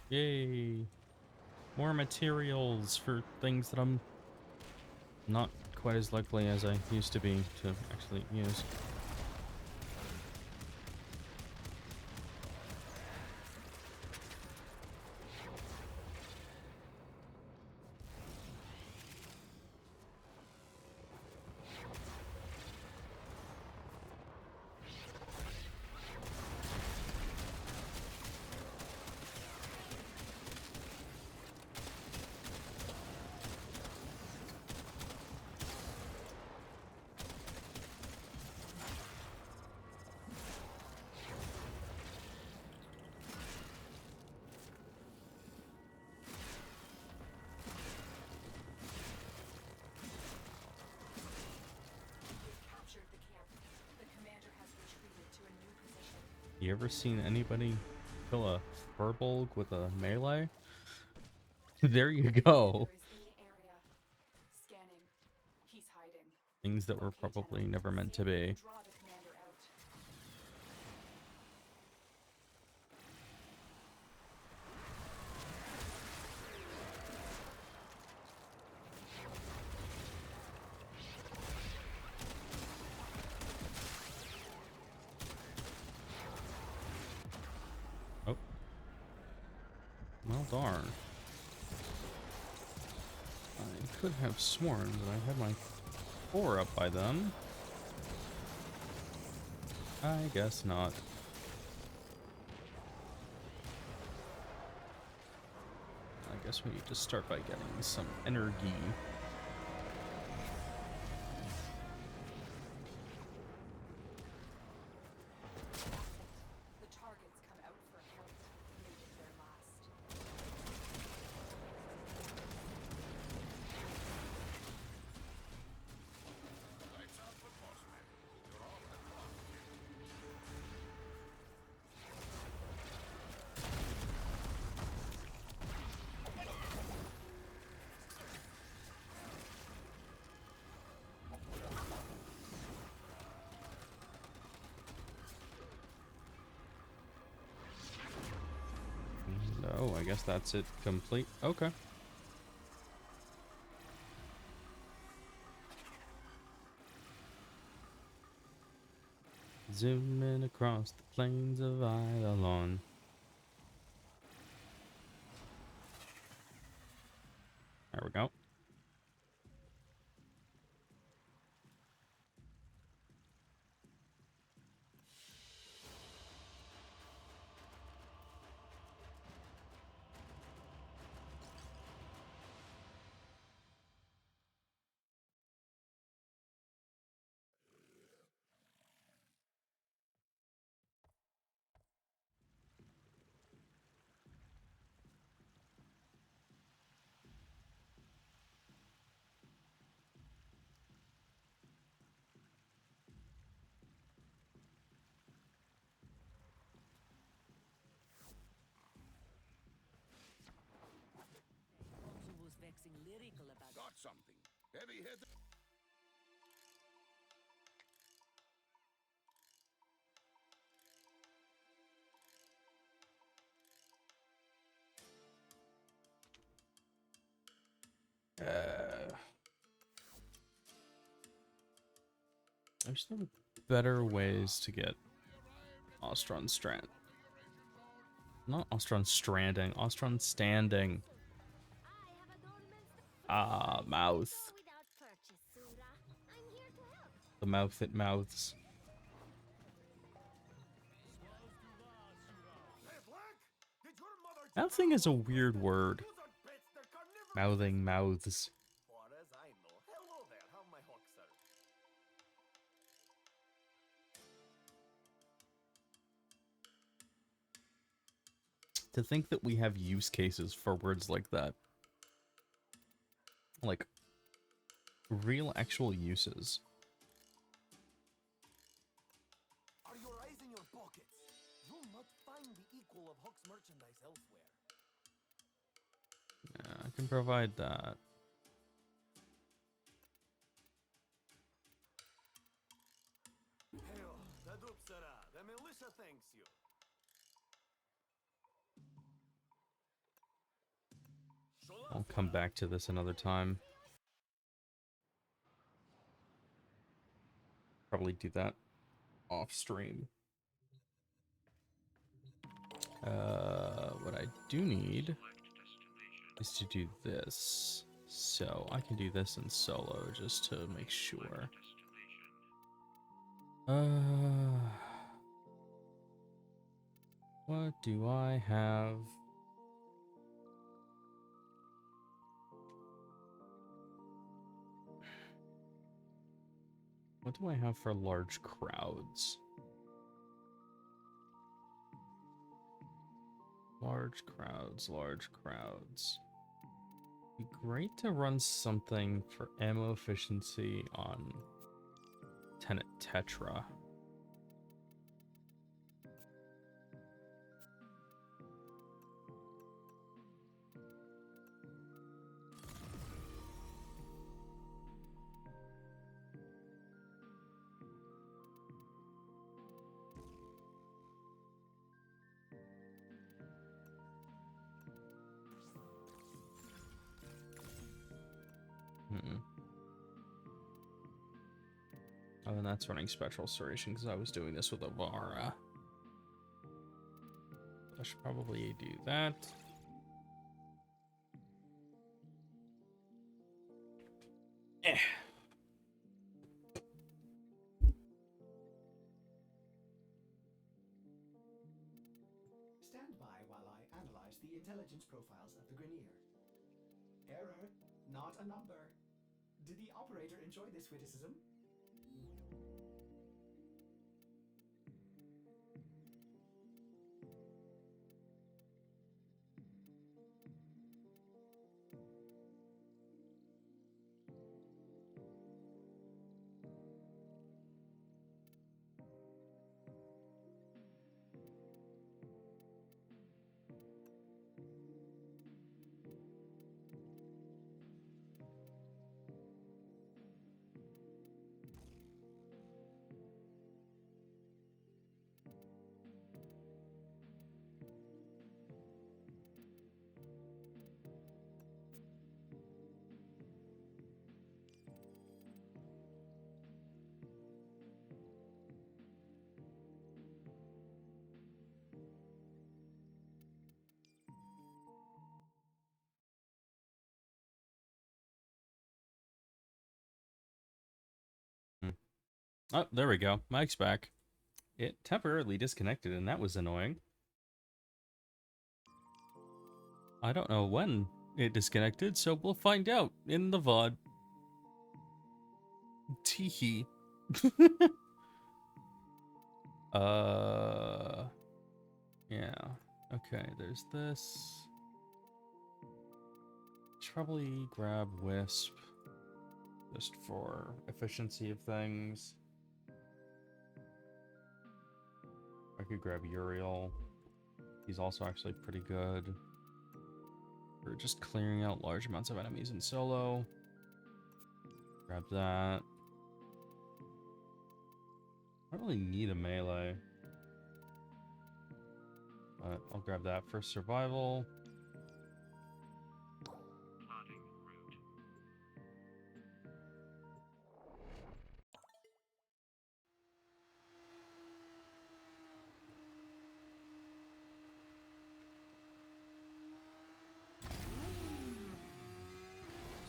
Yay. More materials for things that I'm not quite as likely as I used to be to actually use. You ever seen anybody kill a furbolg with a melee? There you go. Commander is in the area. Scanning. He's hiding. Things that were Okay, probably General. never meant See to if you be. can draw the commander out. Oh. Well, darn. I could have sworn that I had my 4 up by then. I guess not. I guess we need to start by getting some energy. The targets come out for a fight. Make it their last. Lights out for Bossman. You're all the clock. Oh, I guess that's it complete. Okay. Zooming across the plains of Eidolon. There we go. Bonzo was vexing lyrical about Got something. Heavy hit. There's no better ways to get Ostron Strand. Not Ostron Stranding, Ostron Standing. Ah, mouth. The mouth it mouths. Mouthing is a weird word. Mouthing mouths. Far as I know. Hello there, how my hawk, sir? To think that we have use cases for words like that. Like, real actual uses. Are your eyes in your pockets? You'll not find the equal of Hawk's merchandise elsewhere. Yeah, I can provide that. Hail, Tadupsara, the militia thanks you. I'll come back to this another time. Probably do that off stream. What I do need is to do this. So I can do this in solo just to make sure. What do I have? What do I have for large crowds? Large crowds, large crowds. Be great to run something for ammo efficiency on Tenet Tetra. Oh, and that's running Spectral Serration because I was doing this with Avara. I should probably do that. Eh. Stand by while I analyze the intelligence profiles of the Grineer. Error, not a number. Did the operator enjoy this witticism? Oh, there we go. Mike's back. It temporarily disconnected, and that was annoying. I don't know when it disconnected, so we'll find out in the VOD. Teehee. Yeah. Okay, there's this. Should probably grab Wisp just for efficiency of things. I could grab Uriel. He's also actually pretty good for just clearing out large amounts of enemies in solo. Grab that. I don't really need a melee, but I'll grab that for survival.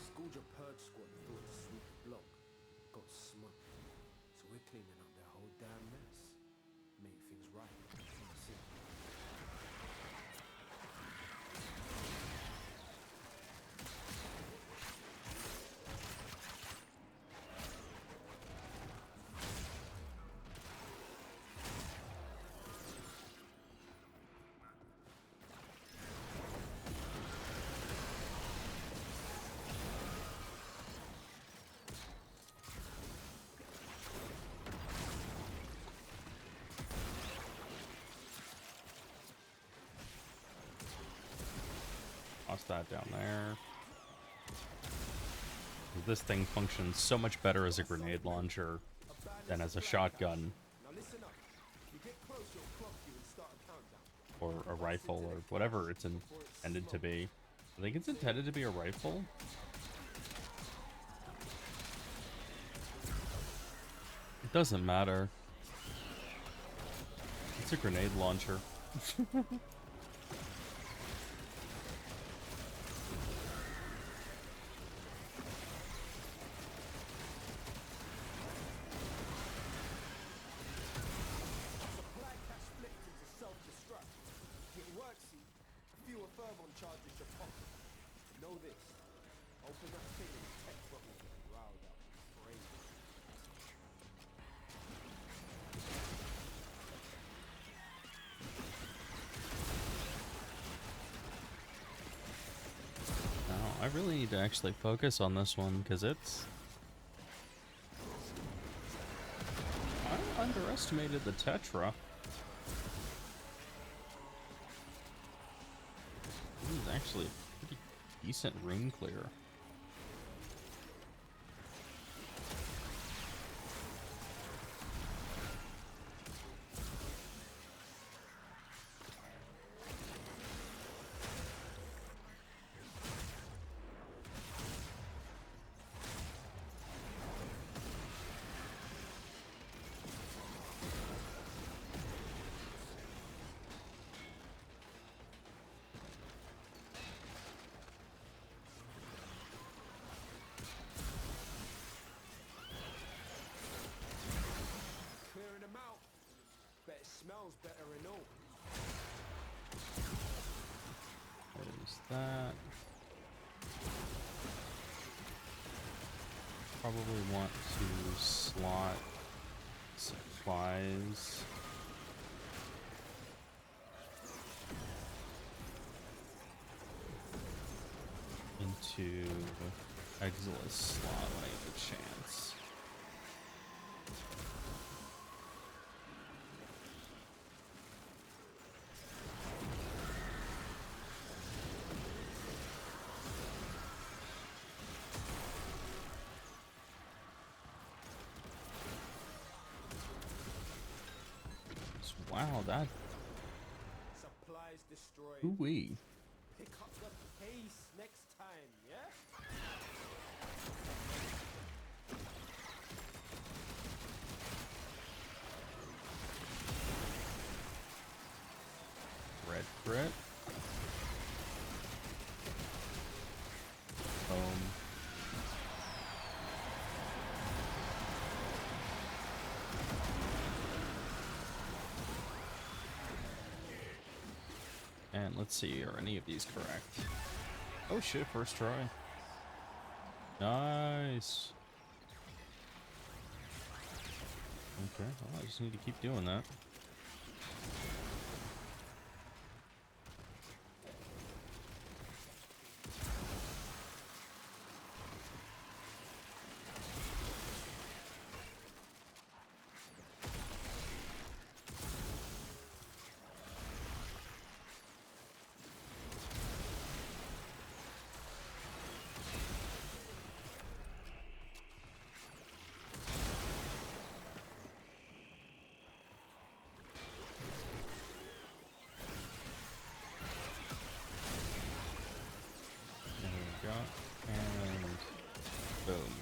Schooled your purge squad thought to sweep the block. Got smoked. So we're cleaning up their whole damn mess. Make things right. That's it. Toss that down there. This thing functions so much better as a grenade launcher than as a shotgun Now listen up. If you get close, you'll clock you and start a countdown. or a rifle or whatever it's intended to be. I think it's intended to be a rifle. It doesn't matter. It's a grenade launcher. Supply cash flipped into self-destruct. It works, see. Fewer fervor charges your pocket. Know this. Open that thing and the tech bubble get riled up. Crazy. Now, I really need to actually focus on this one because it's... I underestimated the Tetra. This is actually a pretty decent rune clear. smells better and all. There's that. Probably want to slot supplies into Exiles slot when I get the chance. Wow, that Supplies destroyed. ooh-wee. Pick up the pace next time, yeah? Red crit. And let's see, are any of these correct? Oh shit, first try. Nice. Okay, well, I just need to keep doing that. There we go. And boom.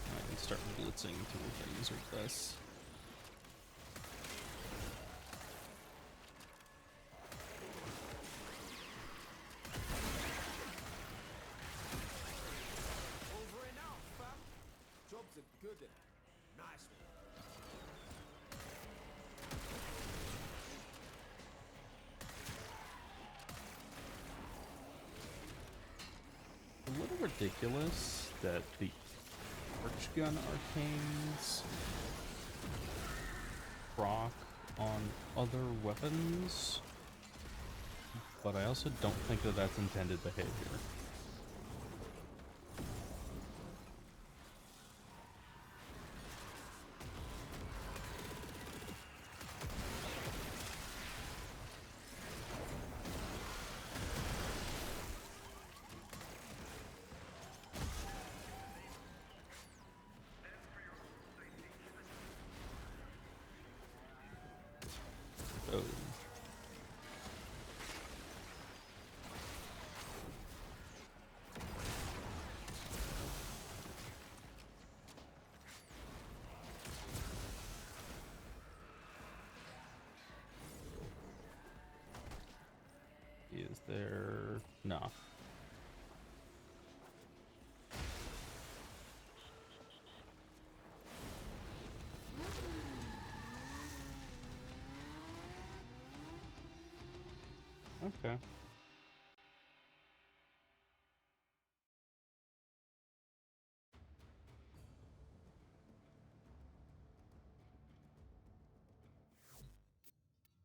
I can start blitzing through things with this. Over and out, fam. Job's a good one. Nice one. A little ridiculous that the Archgun Arcanes proc on other weapons, but I also don't think that that's intended behavior. Oh. Is there... No. Okay.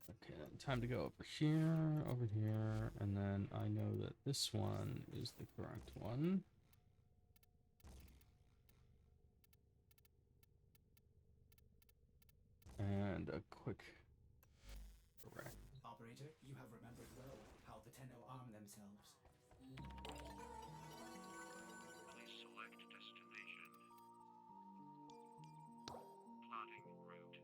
Okay, time to go over here, and then I know that this one is the correct one. And a quick correct. Operator, you have remembered well how the Tenno arm themselves. Please select destination. Plotting route.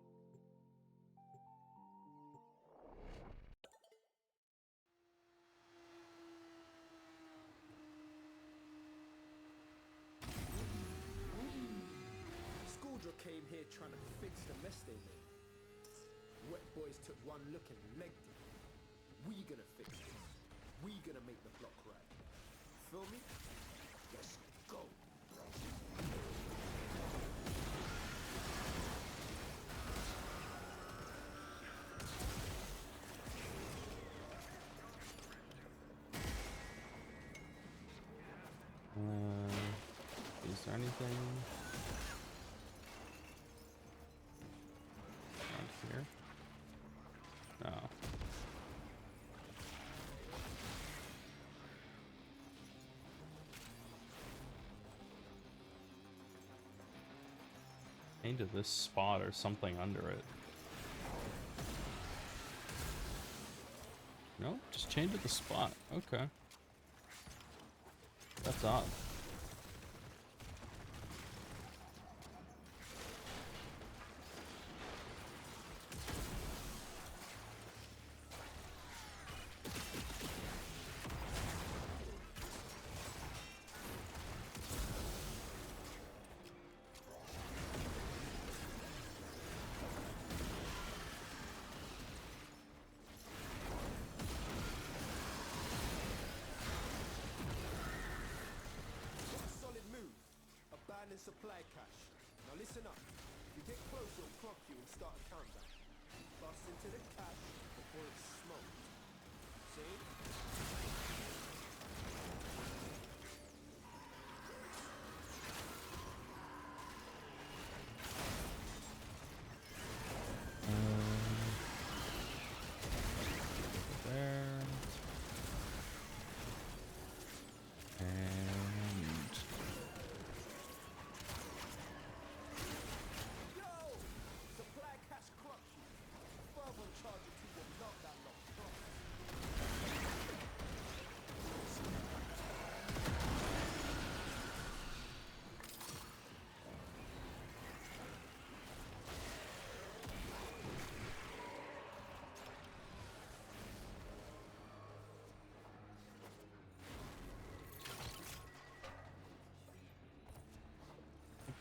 Scourdra came here trying to fix the mess they made. Wet boys took one look and legged it. We gonna fix this. We gonna make the block right. feel me? Let's go. Is there anything around here? No. Into this spot or something under it. No, just change at the spot. Okay. That's odd. Solid move. Abandoned supply cache. Now listen up. If you get close, it'll clock you and start a countdown. Bust into the cache before it's smoked. See? There. And Yo! Supply cache clock you. A fervor charge or two will melt that lot. Promise.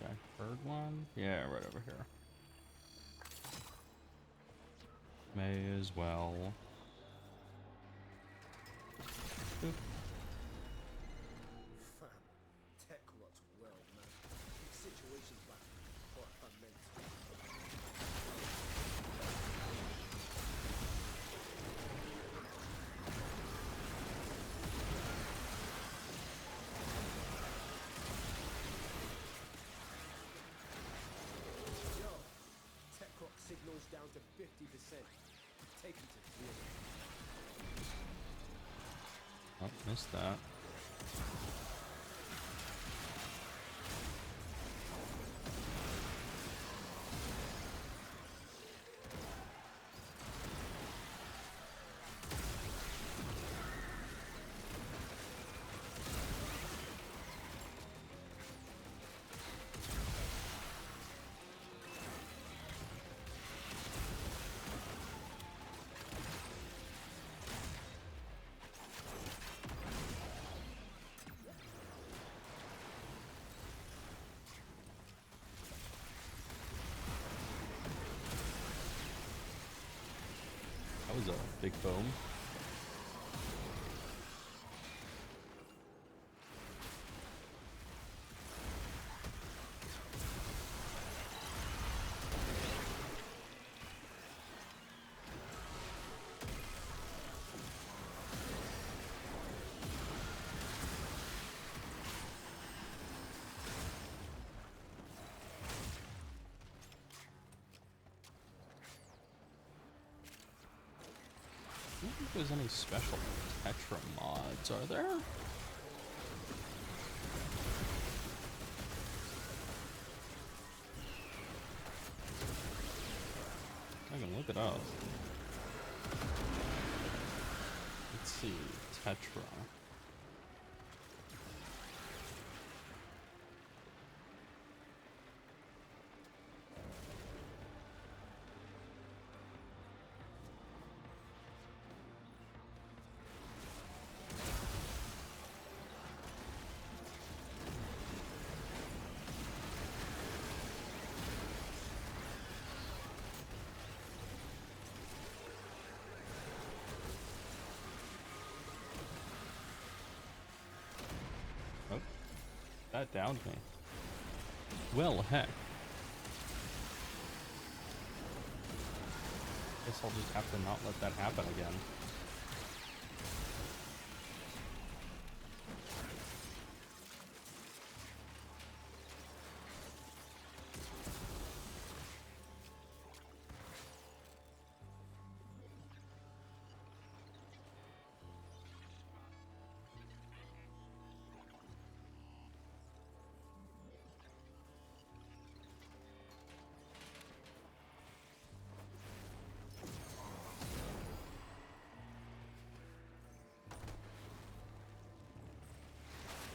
okay, bird one. Yeah, right over here. May as well. Boop. Fam, tech rot's well, man. Situations like hot and mental. Yo, tech rock signals down to 50%. Take him to zero. Oh, missed that. That was a big boom. I don't think there's any special Tetra mods, are there? I can look it up. Let's see, Tetra. That downed me. Well, heck. Guess I'll just have to not let that happen again.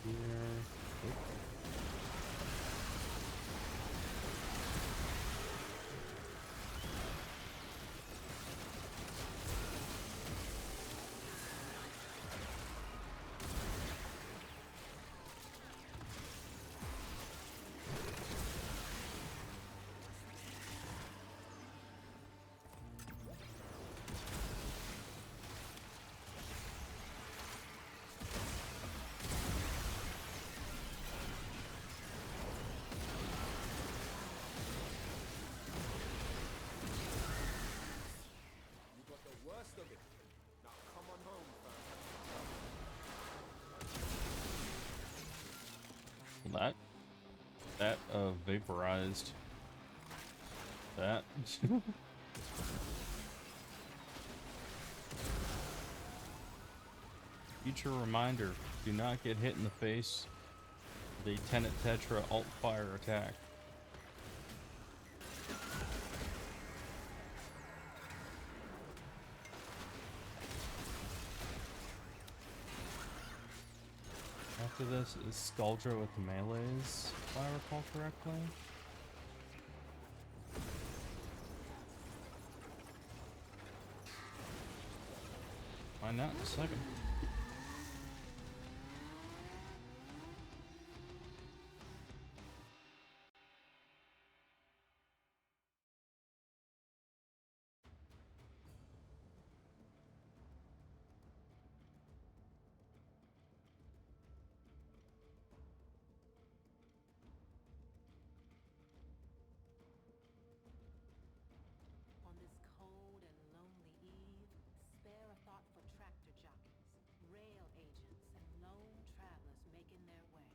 You got the worst of it. Now come on home, fam. That vaporized that. Future reminder, do not get hit in the face with a Tenet Tetra alt fire attack. After this is Skuldra with the melees, if I recall correctly. Find out in a second. On this cold and lonely eve, spare a thought for tractor jockeys, rail agents, and lone travelers making their way.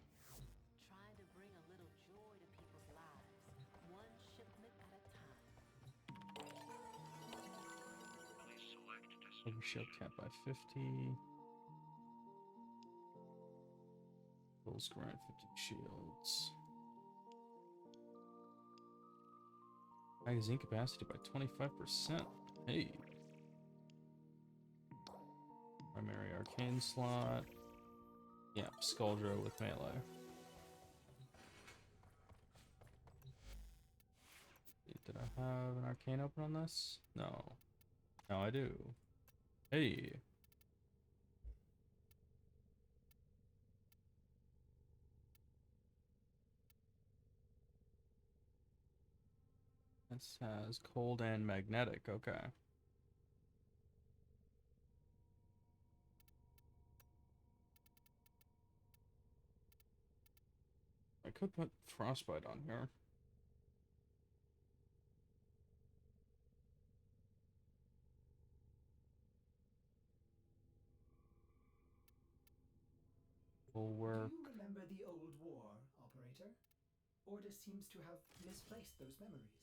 Trying to bring a little joy to people's lives, one shipment at a time. Over shield cap by 50. Bulls grant 50 shields. Magazine capacity by 25%. Hey. Primary arcane slot. Yeah, Skuldra with melee. Did I have an arcane open on this? No. Now I do. Hey. This has cold and magnetic. Okay. I could put frostbite on here. Will work. Do you remember the old war, Operator? Ordis seems to have misplaced those memories.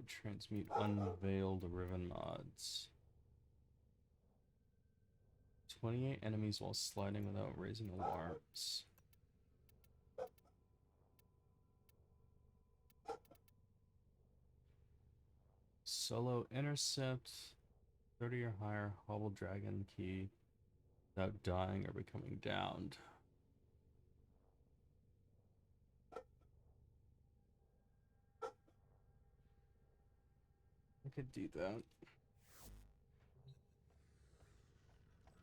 Transmute unveiled Riven mods. 28 enemies while sliding without raising alarms. Solo intercept 30 or higher hobble dragon key without dying or becoming downed. I could do that.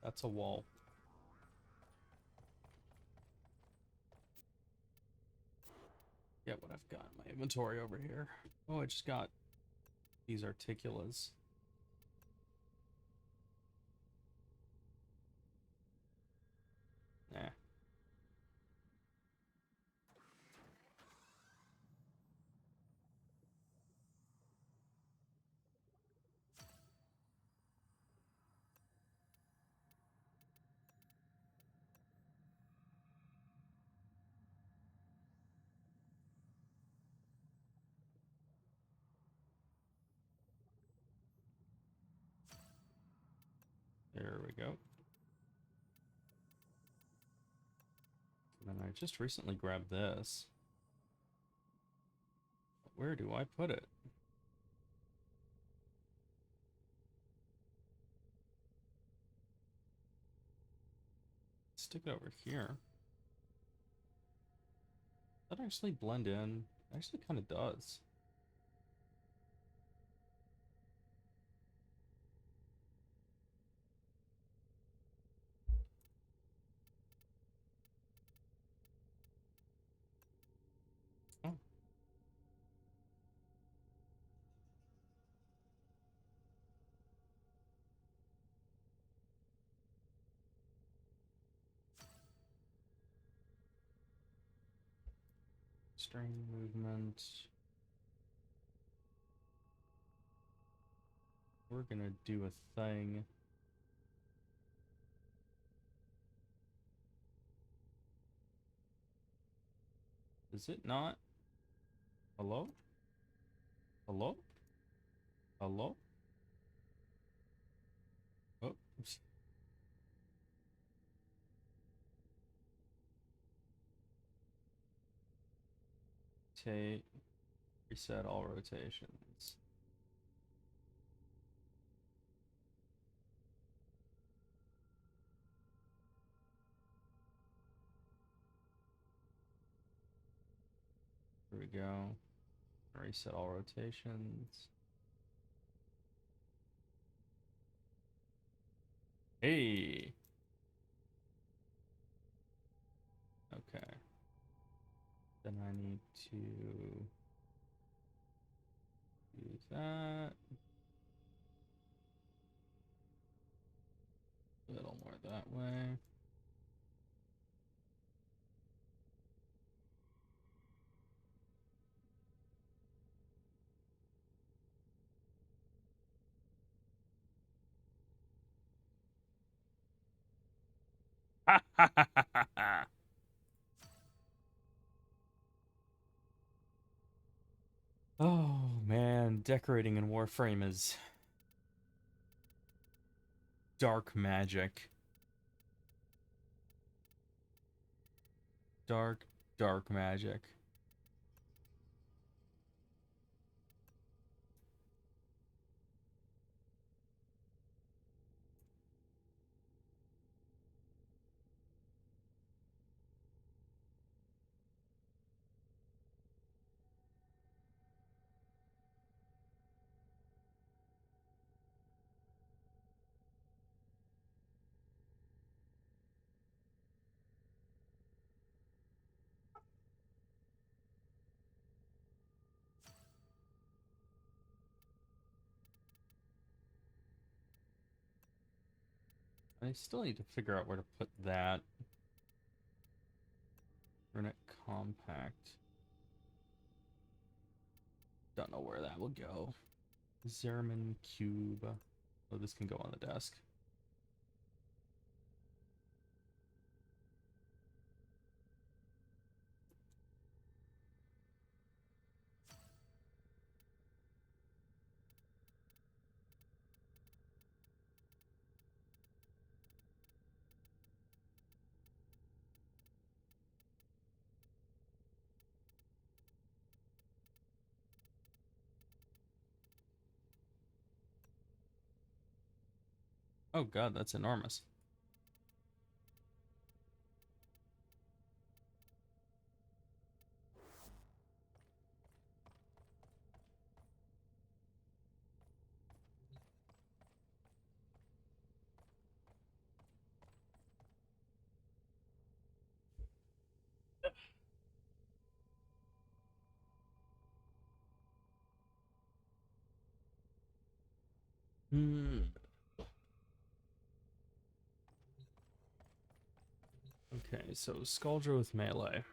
That's a wall. Get what I've got in my inventory over here. Oh, I just got these articulas. Nah. There we go. And I just recently grabbed this. Where do I put it? Stick it over here. That actually blend in. Actually kind of does. Oh. String movement. We're gonna do a thing. Is it not? Hello? Hello? Hello? Oh, oops. Take, reset all rotations. Here we go. Reset all rotations. Hey! Okay. Then I need to do that. A little more that way. Oh man, decorating in Warframe is dark magic. Dark, dark magic. I still need to figure out where to put that. Runic Compact. Don't know where that will go. Zerman Cube. Oh, this can go on the desk. Oh god, that's enormous. Hmm. Okay, so Skuldra with melee.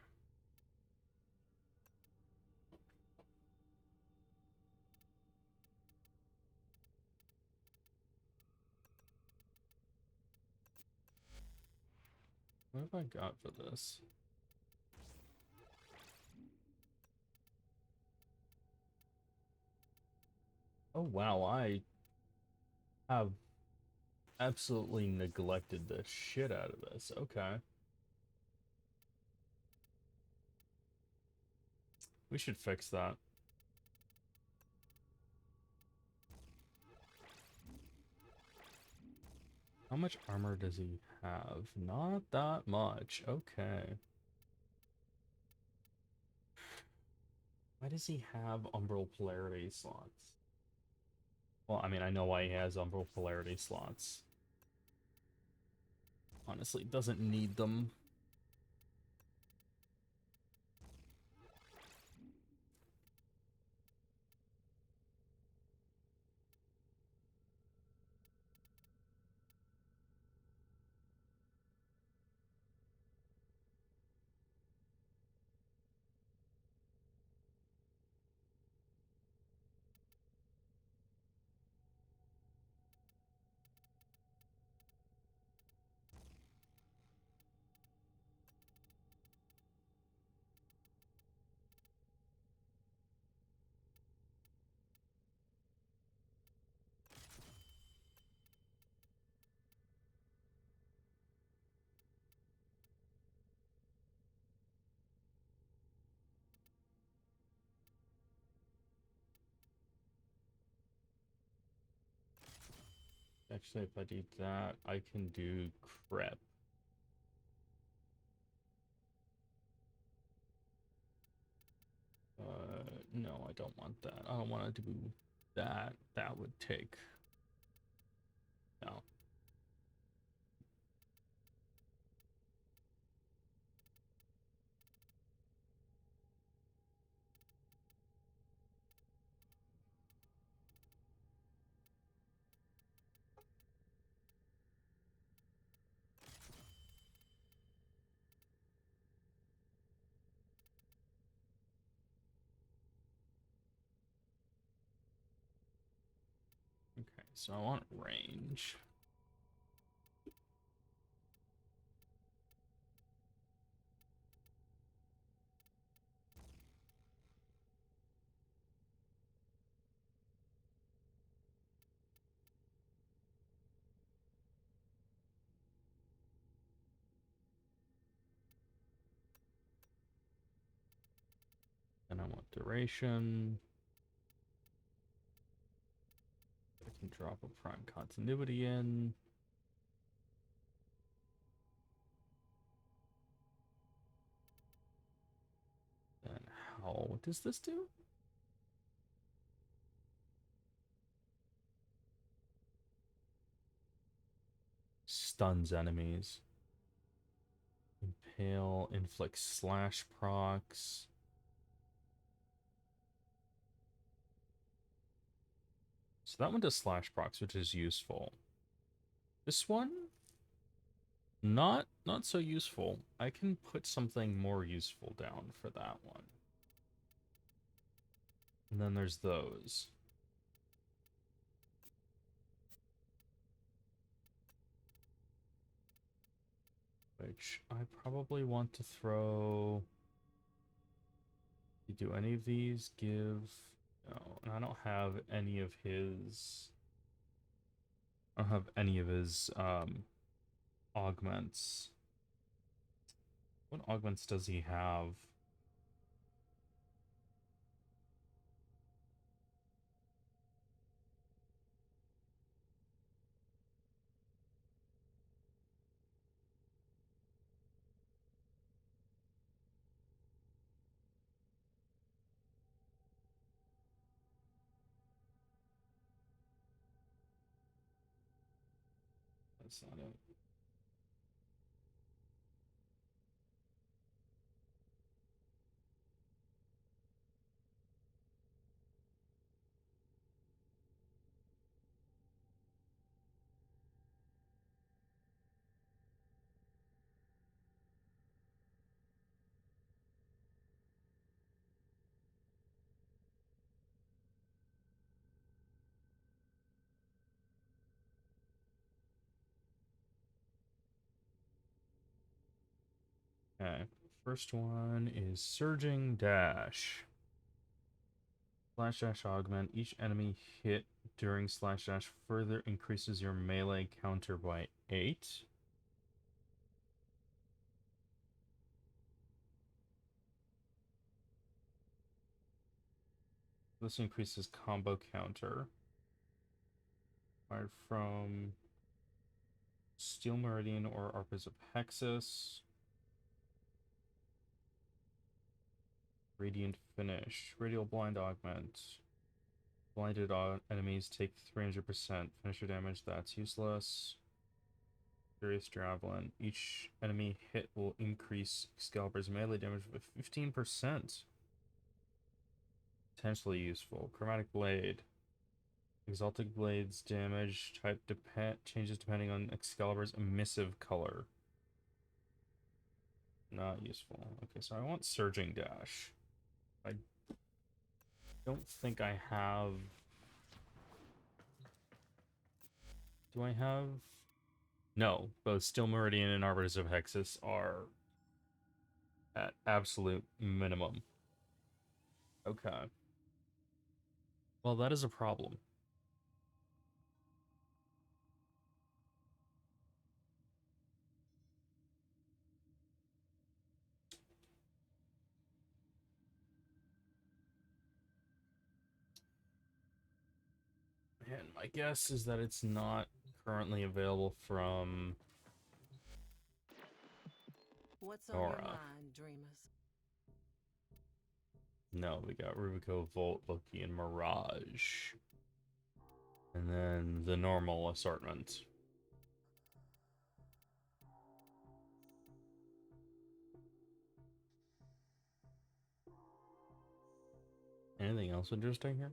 What have I got for this? Oh wow, I have absolutely neglected the shit out of this. Okay. We should fix that. How much armor does he have? Not that much. Okay. Why does he have Umbral Polarity slots? Well, I mean, I know why he has Umbral Polarity slots. Honestly, doesn't need them. Actually, if I do that, I can do Crep. No, I don't want that. I don't want to do that. That would take... No. Okay, so I want range. And I want duration. I can drop a prime continuity in. And how... What does this do? Stuns enemies. Impale, inflict slash procs. So that one does slash procs, which is useful. This one, not so useful. I can put something more useful down for that one. And then there's those. Which I probably want to throw... Do any of these give... No, and I don't have any of his... I don't have any of his augments. What augments does he have? That's not it. Okay. First one is Surging Dash. Slash dash augment. Each enemy hit during slash dash further increases your melee counter by 8. This increases combo counter. Fired from Steel Meridian or Arpers of Hexus. Radiant Finish. Radial Blind Augment. Blinded enemies take 300% finisher damage. That's useless. Furious Javelin. Each enemy hit will increase Excalibur's melee damage by 15%. Potentially useful. Chromatic Blade. Exalted Blade's damage type changes depending on Excalibur's emissive color. Not useful. Okay, so I want Surging Dash. I don't think I have... Do I have... No, both Steel Meridian and Arbiters of Hexus are at absolute minimum. Okay. Well, that is a problem. And my guess is that it's not currently available from What's on your Nora. mind, dreamers? No, we got Rubico, Volt, Loki, and Mirage. And then the normal assortment. Anything else interesting here?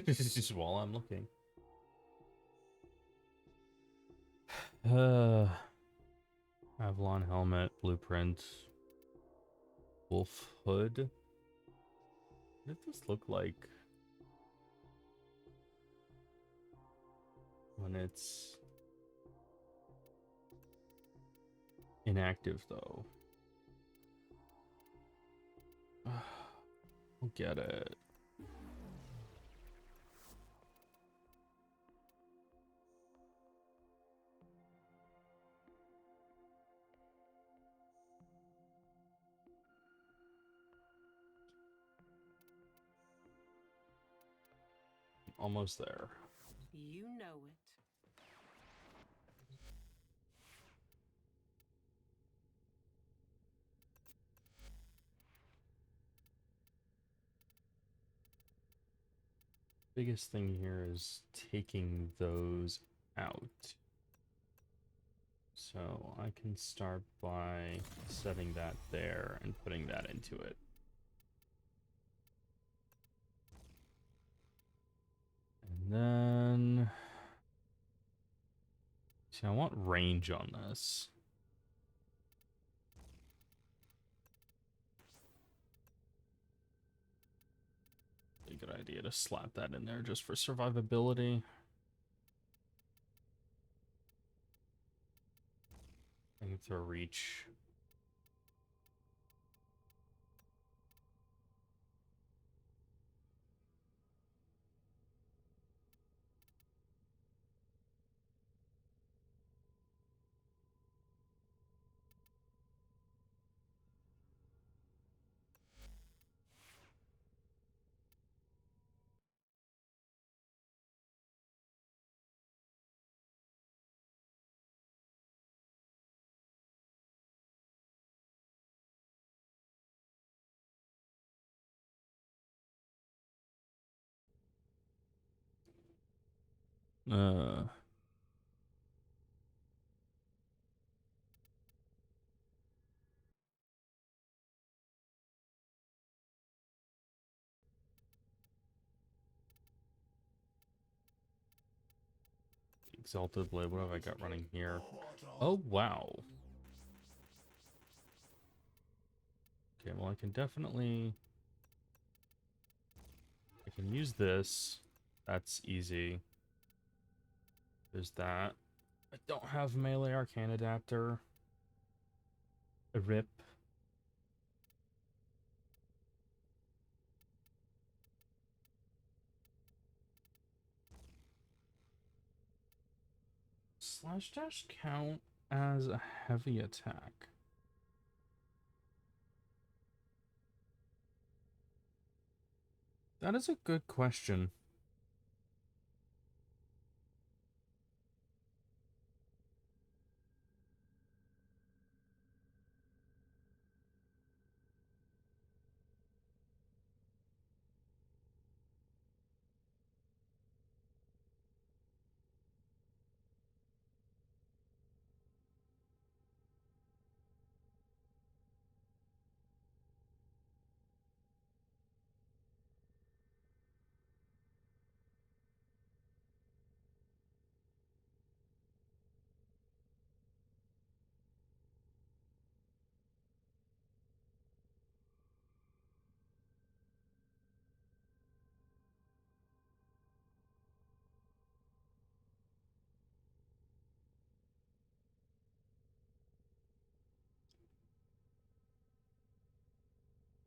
Just while I'm looking. Avalon helmet, blueprint, wolf hood. What does this look like when it's inactive, though? I'll get it. Almost there. You know it. Biggest thing here is taking those out. So I can start by setting that there and putting that into it. And then... See, I want range on this. A good idea to slap that in there just for survivability. I can throw reach. Uh, Exalted Blade. What have I got running here? Oh, wow. Okay, well, I can definitely... I can use this. That's easy. There's that. I don't have melee arcane adapter. A rip. Slash dash count as a heavy attack? That is a good question.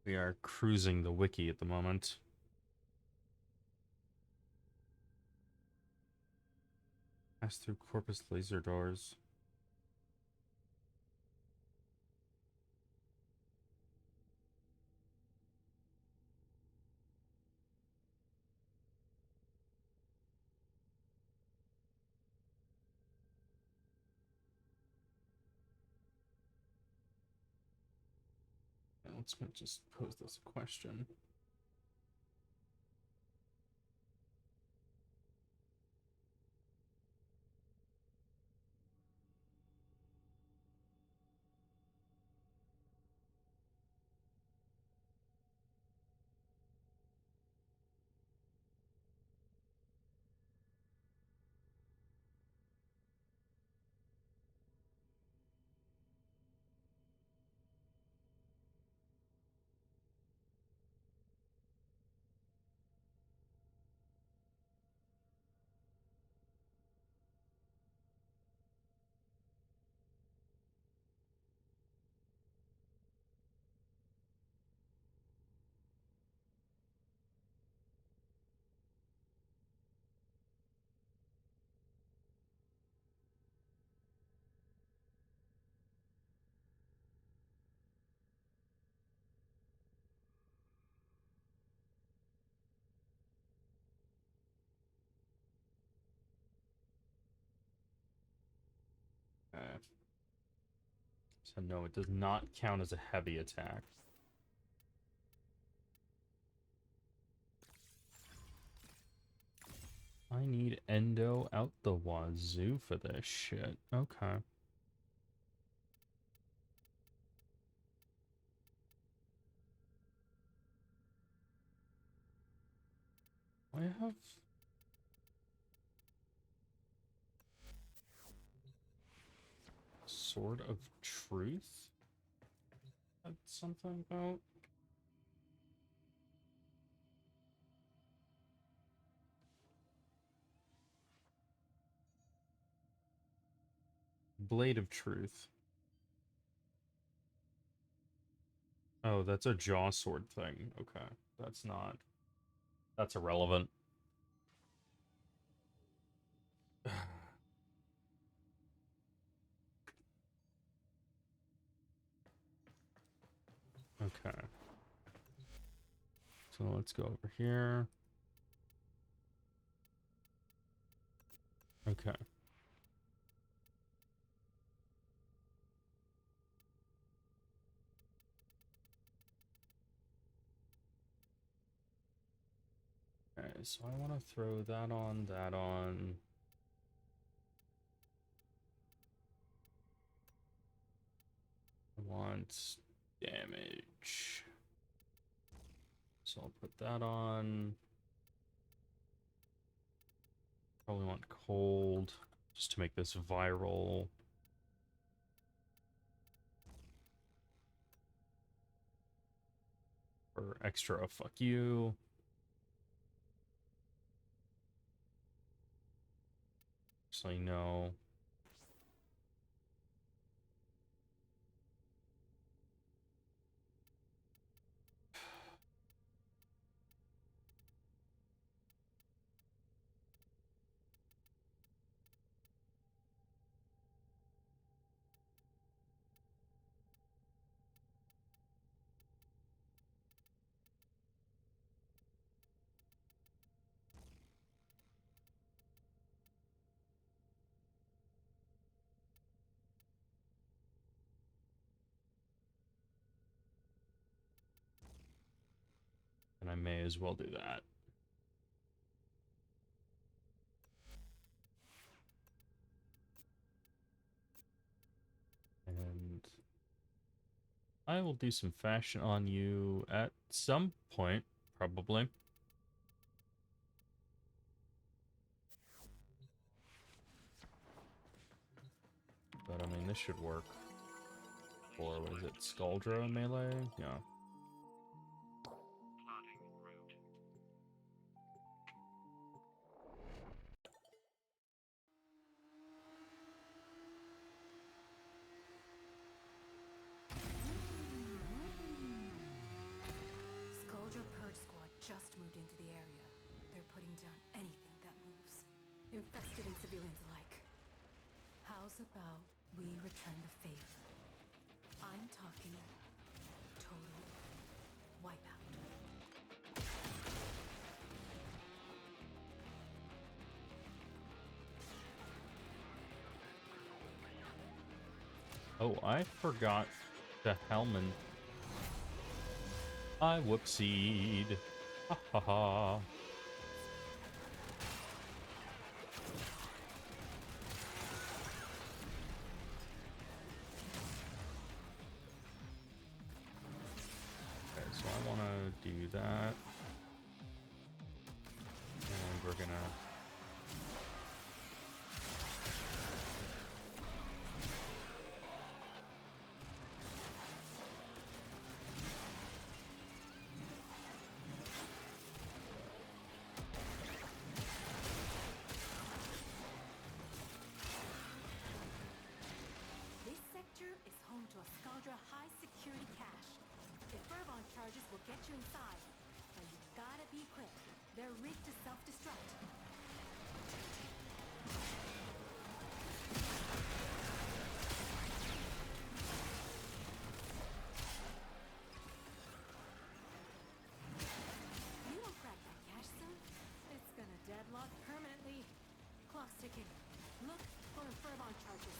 We are cruising the wiki at the moment. Pass through Corpus laser doors. Let's just pose this question. So no, it does not count as a heavy attack. I need endo out the wazoo for this shit. Okay. I have... Sword of Truth? That's something about... Blade of Truth. Oh, that's a jaw sword thing. Okay. That's not... That's irrelevant. Okay. So let's go over here. Okay. Okay, so I want to throw that on, that on. I want damage. So I'll put that on. Probably want cold. just to make this viral. For extra fuck you. So you know. And I may as well do that. And I will do some fashion on you at some point, probably. But I mean, this should work. Or what is it, Scaldra melee? Yeah. Scoldra Purge Squad just moved into the area. They're putting down anything that moves. Infested and civilians alike. How's about we return the favor? I'm talking total wipeout. Oh, I forgot the Hellman. I whoopsied. Ha ha ha. Okay, so I want to do that. And we're gonna... This sector is home to a Scaldra high security cache. If Burbon charges will get you inside, but you gotta be quick. They're rigged to self-destruct. You don't crack that cache soon, it's gonna deadlock permanently. Clock's ticking. Look for Burbon charges.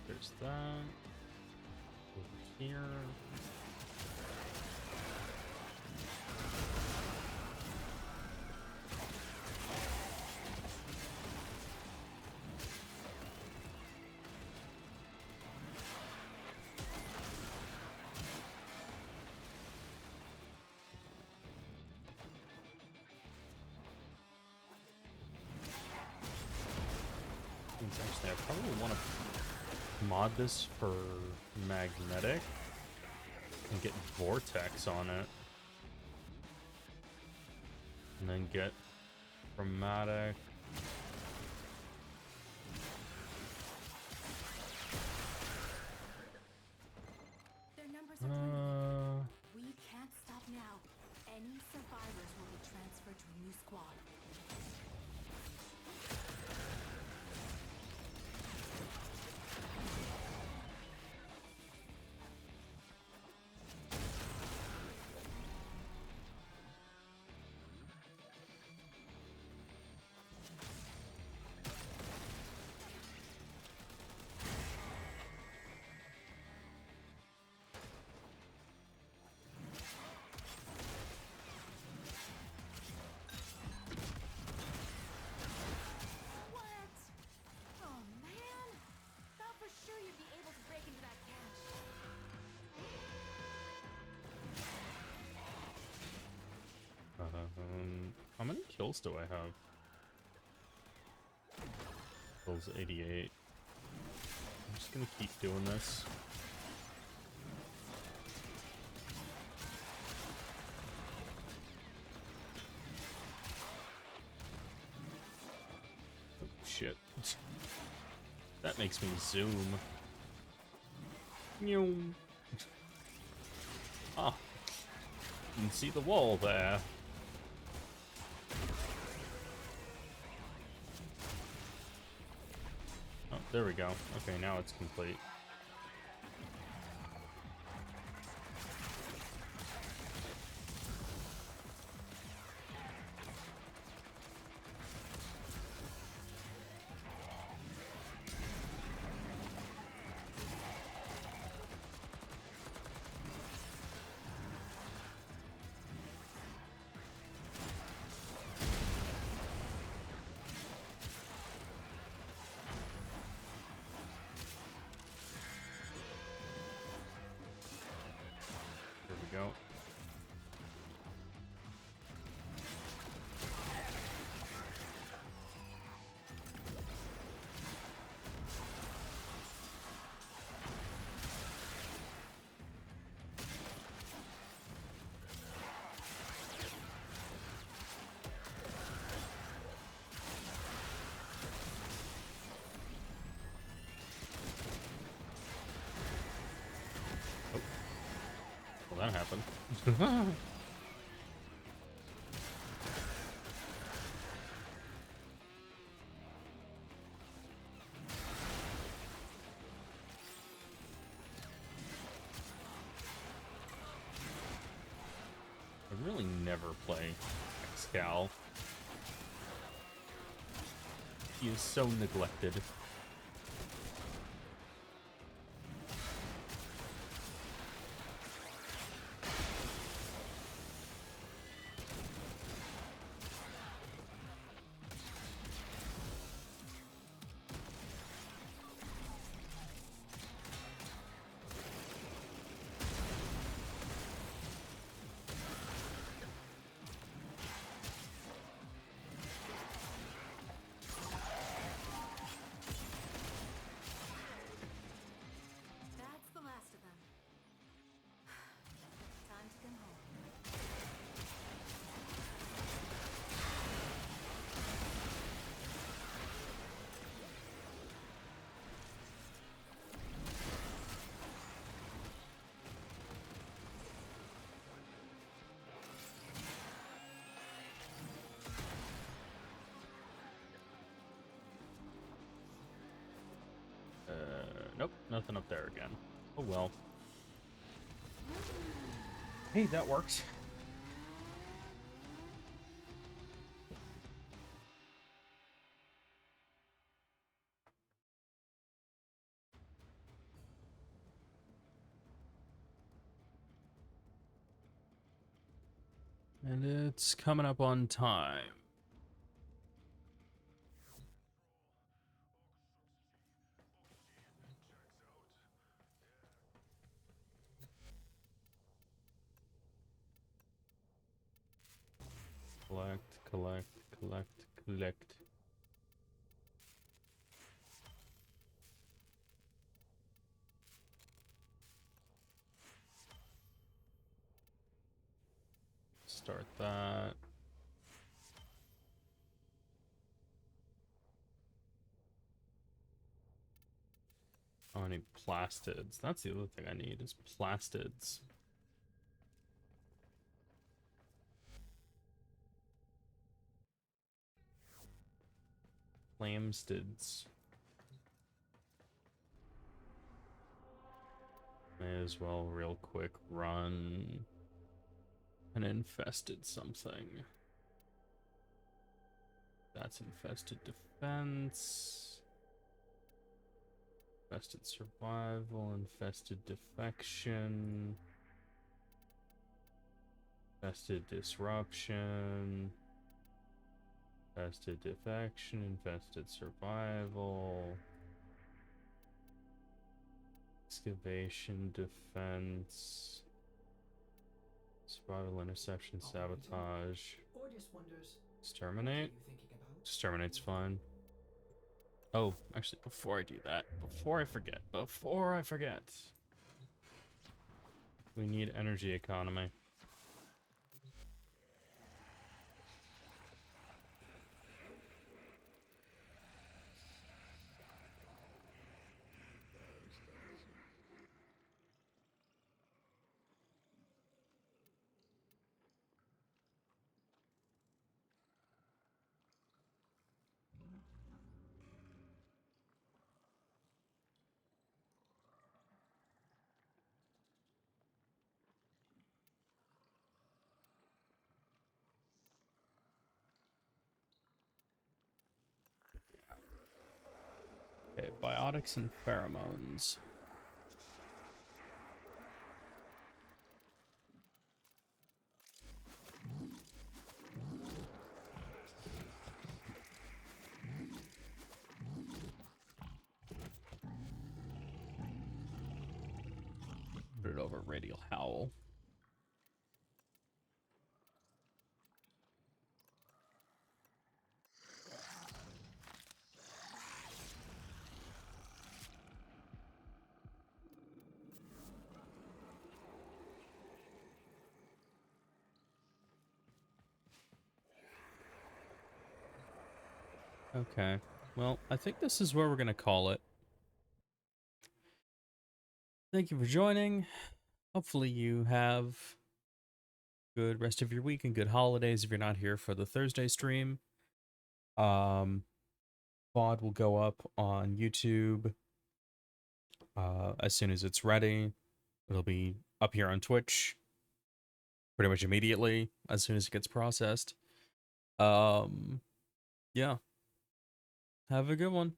There's that. Over here. Actually, I probably want to mod this for magnetic and get vortex on it, and then get chromatic. Their numbers are dwindling. We can't stop now. Any survivors will be transferred to a new squad. How many kills do I have? Kills 88. I'm just gonna keep doing this. Oh, shit. That makes me zoom. Ah, you can see the wall there. Oh, there we go. Okay, now it's complete. There we go. Well, that happened. I really never play Excal. He is so neglected. That's the last of them. Time to come home. Nope, nothing up there again. Oh well. Hey, that works. And it's coming up on time. Collect, collect, collect, collect. Start that. Oh, I need plastids. That's the other thing I need is plastids. Flamstids. May as well real quick run an infested something. That's infested defense. Infested survival, infested defection. Infested disruption. Infested defection, infested survival. Excavation defense. Survival, interception, Operator, sabotage, Ordis wonders, what are exterminate. you thinking about? Exterminate's fine. Oh, actually, before I do that, before I forget, we need energy economy. Okay, biotics and pheromones. Put it over radial howl. Okay. Well, I think this is where we're going to call it. Thank you for joining. Hopefully you have good rest of your week and good holidays if you're not here for the Thursday stream. VOD will go up on YouTube as soon as it's ready. It'll be up here on Twitch pretty much immediately as soon as it gets processed. Yeah. Have a good one.